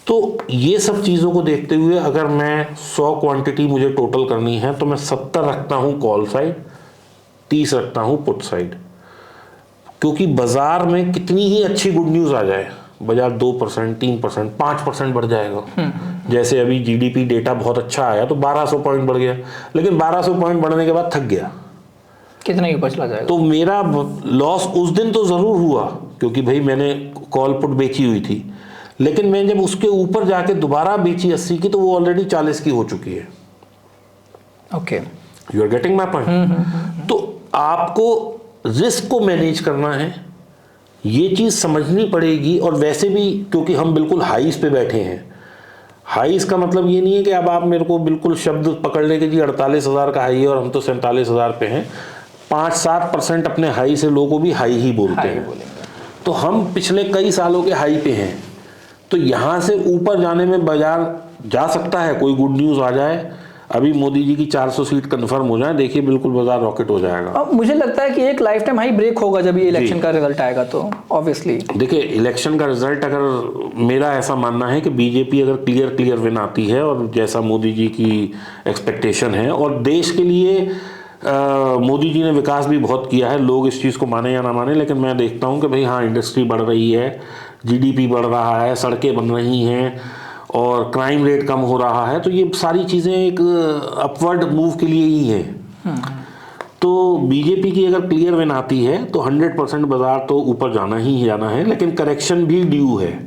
तो ये सब चीज़ों को देखते हुए अगर मैं 100 क्वांटिटी मुझे टोटल करनी है तो मैं 70 रखता हूँ कॉल साइड, 30 रखता हूँ पुट साइड। क्योंकि बाजार में कितनी ही अच्छी गुड न्यूज़ आ जाए, बाजार 2%, 3%, 5% बढ़ जाएगा। जैसे अभी जीडीपी डेटा बहुत अच्छा आया तो 1200 पॉइंट बढ़ गया, लेकिन 1200 पॉइंट बढ़ने के बाद थक गया, कितना ही ऊपर चला जाएगा। तो मेरा लॉस उस दिन तो ज़रूर हुआ क्योंकि भाई मैंने कॉल पुट बेची हुई थी, लेकिन मैं जब उसके ऊपर जाके दोबारा बेची 80 की तो वो ऑलरेडी 40 की हो चुकी है। Okay, you are getting my point. तो आपको रिस्क को मैनेज करना है, ये चीज़ समझनी पड़ेगी। और वैसे भी क्योंकि हम बिल्कुल हाईस पे बैठे हैं, हाईस का मतलब ये नहीं है कि अब आप मेरे को बिल्कुल शब्द पकड़ ले कि जी 48,000 का हाई है और हम तो 47,000 पे हैं। 5-7% अपने हाई से लोगों को भी हाई ही बोलते हैं, तो हम पिछले कई सालों के हाई पे हैं। तो यहाँ से ऊपर जाने में बाजार जा सकता है, कोई गुड न्यूज़ आ जाए, अभी मोदी जी की 400 सीट कंफर्म हो जाए, देखिए बिल्कुल बाजार रॉकेट हो जाएगा। अब मुझे लगता है कि एक लाइफ टाइम हाई ब्रेक होगा जब ये इलेक्शन का रिजल्ट आएगा, तो ऑब्वियसली देखिए इलेक्शन का रिजल्ट, अगर मेरा ऐसा मानना है कि बीजेपी अगर क्लियर विन आती है और जैसा मोदी जी की एक्सपेक्टेशन है, और देश के लिए मोदी जी ने विकास भी बहुत किया है, लोग इस चीज़ को माने या ना माने, लेकिन मैं देखता हूँ कि भाई हाँ, इंडस्ट्री बढ़ रही है, जीडीपी बढ़ रहा है, सड़कें बन रही हैं और क्राइम रेट कम हो रहा है, तो ये सारी चीज़ें एक अपवर्ड मूव के लिए ही हैं। तो बीजेपी की अगर क्लियर विन आती है तो 100% बाजार तो ऊपर जाना ही जाना है, लेकिन करेक्शन भी ड्यू है।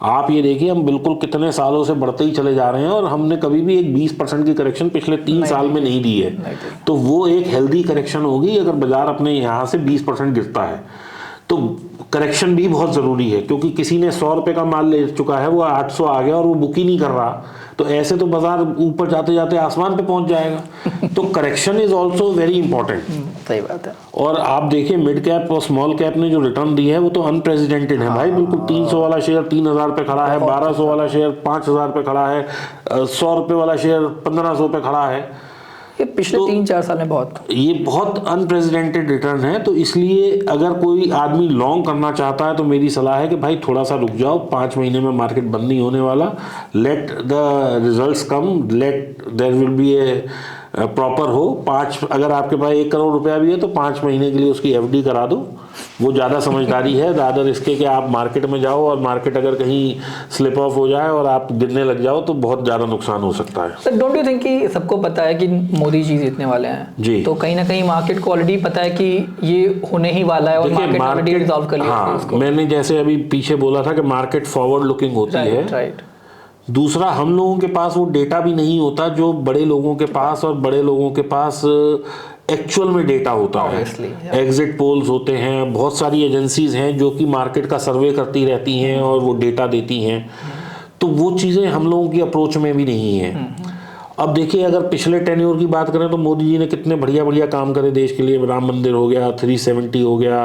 आप ये देखिए, हम बिल्कुल कितने सालों से बढ़ते ही चले जा रहे हैं और हमने कभी भी एक 20% की करेक्शन पिछले 3 साल में नहीं दी है। तो वो एक हेल्दी करेक्शन होगी अगर बाजार अपने यहाँ से 20% गिरता है, तो करेक्शन भी बहुत ज़रूरी है। क्योंकि किसी ने 100 रुपये का माल ले चुका है, वो 800 आ गया और वो बुक ही नहीं कर रहा, तो ऐसे तो बाजार ऊपर जाते जाते आसमान पे पहुंच जाएगा। तो correction is also very important. सही बात है। और आप देखिए मिड कैप और स्मॉल कैप ने जो रिटर्न दी है वो तो अनप्रेसिडेंटेड है भाई। बिल्कुल 300 वाला शेयर 3,000 पे खड़ा है, 1200 वाला शेयर 5,000 पे खड़ा है, 100 रुपये वाला शेयर 1,500 पे खड़ा है। ये पिछले 3-4 साल में ये बहुत अनप्रेसिडेंटेड रिटर्न है। तो इसलिए अगर कोई आदमी लॉन्ग करना चाहता है तो मेरी सलाह है कि भाई थोड़ा सा रुक जाओ, 5 महीने में मार्केट बंद नहीं होने वाला। Let the results come, let there will be a proper हो। 5 अगर आपके पास 1 करोड़ रुपया भी है तो 5 महीने के लिए उसकी एफडी करा दो, वो ज़्यादा समझदारी है रादर इसके कि आप मार्केट में जाओ और मार्केट अगर कहीं स्लिप ऑफ हो जाए और आप गिरने लग जाओ तो बहुत ज़्यादा नुकसान हो सकता है। सर डोंट यू थिंक कि सबको पता है कि मोदी जी जीतने वाले हैं जी, तो कहीं ना कहीं मार्केट को ऑलरेडी पता है कि ये होने ही वाला है और मार्केट ऑलरेडी रिजॉल्व कर लिया है हाँ, उसको। मैंने जैसे अभी पीछे बोला था कि मार्केट फॉरवर्ड लुकिंग होती है। राइट। दूसरा, हम लोगों के पास वो डेटा भी नहीं होता जो बड़े लोगों के पास, और बड़े लोगों के पास एक्चुअल में डेटा होता है। एग्जिट पोल्स होते हैं, बहुत सारी एजेंसीज हैं जो कि मार्केट का सर्वे करती रहती हैं और वो डेटा देती हैं, तो वो चीज़ें हम लोगों की अप्रोच में भी नहीं है। अब देखिए, अगर पिछले टेन्योर की बात करें तो मोदी जी ने कितने बढ़िया बढ़िया काम करे देश के लिए। राम मंदिर हो गया, 370 हो गया,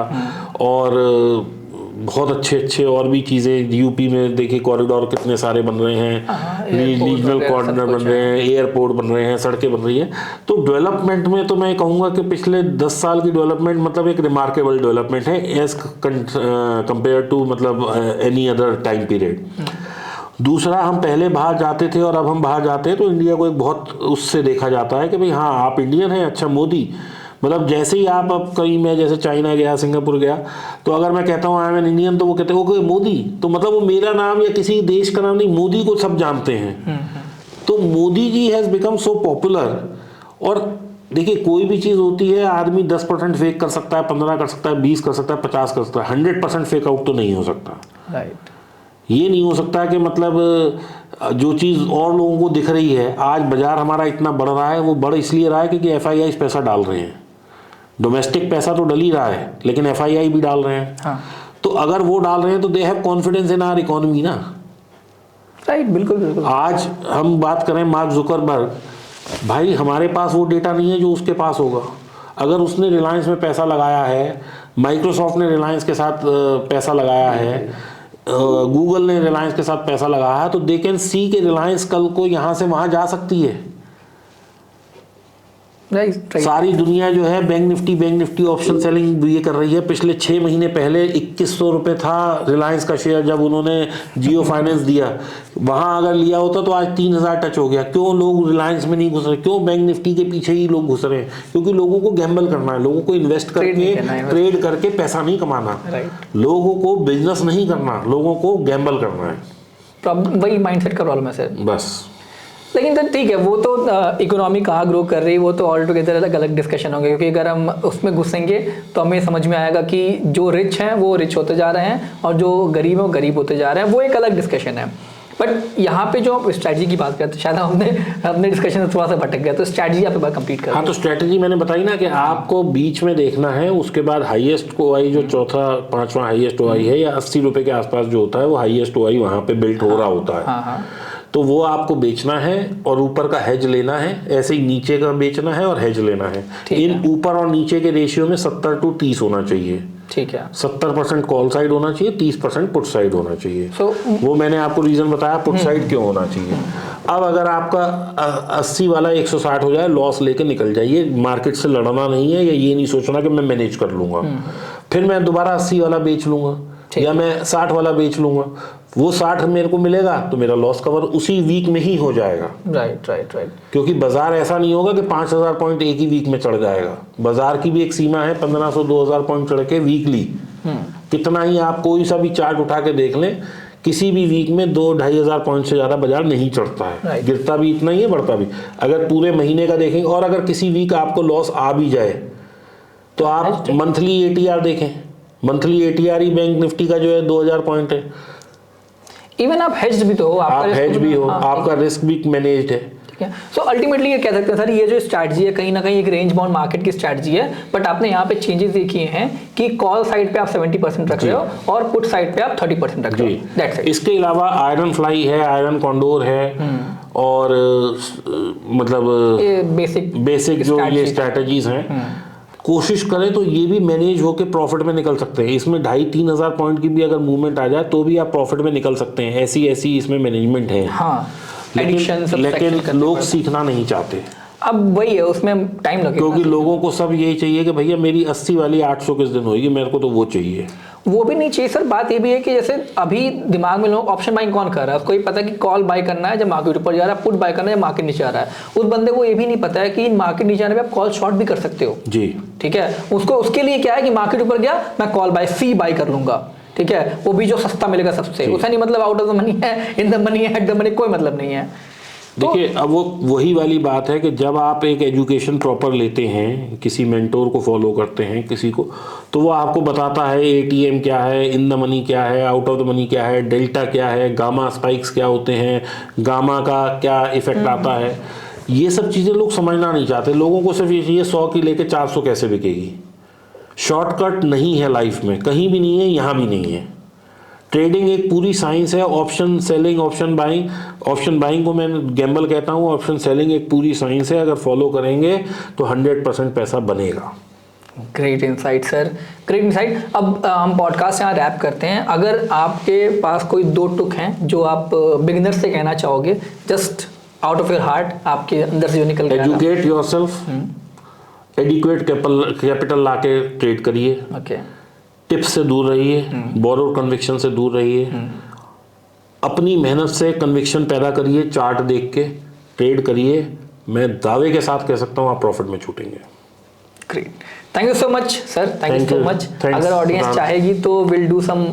और बहुत अच्छे अच्छे और भी चीज़ें। यूपी में देखिए कॉरिडोर कितने सारे बन रहे हैं, रीजनल कॉरिडोर बन रहे हैं, एयरपोर्ट बन रहे हैं, सड़कें बन रही हैं। तो डेवलपमेंट में तो मैं कहूँगा कि पिछले 10 साल की डेवलपमेंट मतलब एक रिमार्केबल डेवलपमेंट है एज कंपेयर टू मतलब एनी अदर टाइम पीरियड। दूसरा, हम पहले बाहर जाते थे और अब हम बाहर जाते हैं तो इंडिया को एक बहुत उससे देखा जाता है कि भाई हाँ आप इंडियन हैं, अच्छा मोदी। मतलब जैसे ही आप अब कहीं, मैं जैसे चाइना गया, सिंगापुर गया, तो अगर मैं कहता हूँ आई एम एन इंडियन तो वो कहते हैं ओके मोदी, तो मतलब वो मेरा नाम या किसी देश का नाम नहीं, मोदी को सब जानते हैं। तो Modi ji has become so popular. और देखिए कोई भी चीज़ होती है, आदमी 10% फेक कर सकता है, 15 कर सकता है, 20 कर सकता है, 50 कर सकता है, 100% फेक आउट तो नहीं हो सकता। राइट। ये नहीं हो सकता कि मतलब जो चीज़ और लोगों को दिख रही है, आज बाजार हमारा इतना बढ़ रहा है, वो बढ़ इसलिए रहा है क्योंकि FII पैसा डाल रहे हैं। डोमेस्टिक पैसा तो डल ही रहा है लेकिन FII भी डाल रहे हैं। हाँ। तो अगर वो डाल रहे हैं तो they have confidence in our economy ना। राइट, बिल्कुल बिल्कुल। आज हम बात करें मार्क जुकरबर्ग, भाई हमारे पास वो डेटा नहीं है जो उसके पास होगा। अगर उसने रिलायंस में पैसा लगाया है, माइक्रोसॉफ्ट ने रिलायंस के साथ पैसा लगाया है, गूगल ने रिलायंस के साथ पैसा लगाया है, तो दे कैन सी के रिलायंस कल को यहाँ से वहाँ जा सकती है। सारी दुनिया जो है बैंक निफ्टी ऑप्शन सेलिंग ये कर रही है। पिछले 6 महीने पहले 2100 रुपये था रिलायंस का शेयर जब उन्होंने जियो फाइनेंस दिया, वहाँ अगर लिया होता तो आज 3000 टच हो गया। क्यों लोग रिलायंस में नहीं घुस रहे, क्यों बैंक निफ्टी के पीछे ही लोग घुस रहे हैं? क्योंकि लोगों को गैम्बल करना है, लोगों को इन्वेस्ट करके ट्रेड करके पैसा नहीं कमाना, लोगों को बिजनेस नहीं करना, लोगों को गैम्बल करना है। वही माइंडसेट का प्रॉब्लम है सर बस। लेकिन सर ठीक है, वो तो इकोनॉमी कहाँ ग्रो कर रही है वो तो ऑल टुगेदर अलग अलग डिस्कशन होंगे, क्योंकि अगर हम उसमें घुसेंगे तो हमें समझ में आएगा कि जो रिच हैं वो रिच होते जा रहे हैं और जो गरीब हैं वो गरीब होते जा रहे हैं, वो एक अलग डिस्कशन है। बट यहाँ पे जो आप स्ट्रैटेजी की बात करते हैं, शायद हमने डिस्कशन थोड़ा सा भटक गया, तो स्ट्रैटेजी आप एक बार कंप्लीट करें। हाँ, तो स्ट्रैटेजी मैंने बताई ना कि आपको बीच में देखना है, उसके बाद हाईएस्ट OI जो चौथा 5वां हाईएस्ट OI है या 80 रुपये के आसपास जो होता है वो हाईएस्ट OI वहाँ पे बिल्ट हो रहा होता है। हाँ। तो वो आपको बेचना है और ऊपर का हेज लेना है, ऐसे ही नीचे का बेचना है और हेज लेना है। इन ऊपर और नीचे के रेशियो में 70-30 होना चाहिए। ठीक है, 70% कॉल साइड होना चाहिए, 30% पुट साइड होना चाहिए। वो मैंने आपको रीजन बताया पुट साइड क्यों होना चाहिए। अब अगर आपका 80 वाला 160 हो जाए, लॉस लेके निकल जाइए। मार्केट से लड़ना नहीं है, या ये नहीं सोचना कि मैं मैनेज कर लूंगा, फिर मैं दोबारा 80 वाला बेच लूंगा या मैं 60 वाला बेच लूंगा। वो 60 मेरे को मिलेगा तो मेरा लॉस कवर उसी वीक में ही हो जाएगा। राइट। क्योंकि बाजार ऐसा नहीं होगा कि 5000 पॉइंट एक ही वीक में चढ़ जाएगा। बाजार की भी एक सीमा है, 1500-2000 पॉइंट चढ़ के वीकली कितना ही आप कोई सा भी चार्ट उठा के देख लें, किसी भी वीक में 2-2500 पॉइंट से ज़्यादा बाजार नहीं चढ़ता है। गिरता भी इतना ही है, बढ़ता भी। अगर पूरे महीने का देखेंगे और अगर किसी वीक आपको लॉस आ भी जाए तो आप मंथली ATR देखें। मंथली ATR ही बैंक निफ्टी का जो है 2000 पॉइंट है। इवन आप हेज भी तो हो, आप हेज भी हो, आपका रिस्क भी मैनेज्ड है। ठीक है, सो अल्टीमेटली ये कह सकते हैं सर, ये जो स्ट्रैटेजी है कहीं ना कहीं एक रेंज बाउंड मार्केट की स्ट्रैटेजी है। बट आपने यहाँ पे चेंजेस देखिए हैं कि कॉल साइड पे आप 70% रख रहे हो और पुट साइड पे आप 30% रख रहे हो। That's it. इसके अलावा आयरन फ्लाई है, आयरन कॉन्डोर है, और मतलब बेसिक जो ये स्ट्रैटेजीज हैं, कोशिश करें तो ये भी मैनेज होकर प्रॉफिट में निकल सकते हैं। इसमें 2500-3000 पॉइंट की भी अगर मूवमेंट आ जाए तो भी आप प्रॉफिट में निकल सकते हैं। ऐसी इसमें मैनेजमेंट है। हाँ, लेकिन लोग सीखना नहीं चाहते। अब वही है, उसमें टाइम लगेगा क्योंकि लोगों को सब यही चाहिए कि भैया मेरी 80 वाली 800 किस दिन होगी, मेरे को तो वो चाहिए। वो भी नहीं चाहिए सर। बात ये भी है कि जैसे अभी दिमाग में लोग ऑप्शन बाइंग कौन कर रहा है, उसको ये पता है कि कॉल बाय करना है जब मार्केट ऊपर जा रहा है, पुट बाय करना है जब मार्केट नीचे आ रहा है। उस बंदे को ये भी नहीं पता है कि मार्केट नीचे आने पे आप कॉल शॉर्ट भी कर सकते हो जी, ठीक है। उसको उसके लिए क्या है कि मार्केट ऊपर गया मैं कॉल बाय सी बाय कर लूंगा, ठीक है, वो भी जो सस्ता मिलेगा सबसे। उसका नहीं मतलब आउट ऑफ द मनी है, इन द मनी है, एट द मनी, कोई मतलब नहीं है। देखिए अब वो वही वाली बात है कि जब आप एक एजुकेशन प्रॉपर लेते हैं, किसी मेंटोर को फॉलो करते हैं किसी को, तो वो आपको बताता है एटीएम क्या है, इन द मनी क्या है, आउट ऑफ द मनी क्या है, डेल्टा क्या है, गामा स्पाइक्स क्या होते हैं, गामा का क्या इफेक्ट आता है। ये सब चीज़ें लोग समझना नहीं चाहते। लोगों को सिर्फ ये चाहिए 100 की लेके 400 कैसे बिकेगी। शॉर्टकट नहीं है लाइफ में, कहीं भी नहीं है, यहाँ भी नहीं है। ट्रेडिंग एक पूरी साइंस है। ऑप्शन सेलिंग, ऑप्शन बाइंग को मैं गैम्बल कहता हूँ, ऑप्शन सेलिंग एक पूरी साइंस है। अगर फॉलो करेंगे तो 100% पैसा बनेगा। Great insight sir, great insight. अब हम पॉडकास्ट यहाँ रैप करते हैं। अगर आपके पास कोई 2 टुक हैं जो आप बिगिनर से कहना चाहोगे, just out of your heart, आपके अंदर से जो निकल गया। एजुकेट योरसेल्फ, एडिक्वेट कैपिटल लाके ट्रेड करिए, ओके, टिप्स से दूर रहिए, बोरोड कन्विक्शन से दूर रहिए, अपनी मेहनत से कन्विक्शन पैदा करिए, चार्ट देख के ट्रेड करिए। मैं दावे के साथ कह सकता हूँ आप प्रॉफिट में छूटेंगे। Great, thank you so much sir, thank you so much. Thanks, अगर ऑडियंस Siddharth. चाहेगी तो will do some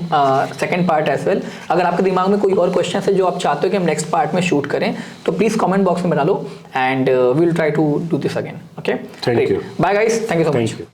second part as well. अगर आपके दिमाग में कोई और क्वेश्चन है जो आप चाहते हो कि हम नेक्स्ट पार्ट में शूट करें, तो प्लीज कमेंट बॉक्स में बना लो and we will try to do this again. Okay, Thank you. Bye guys, thank you so much. Thank you.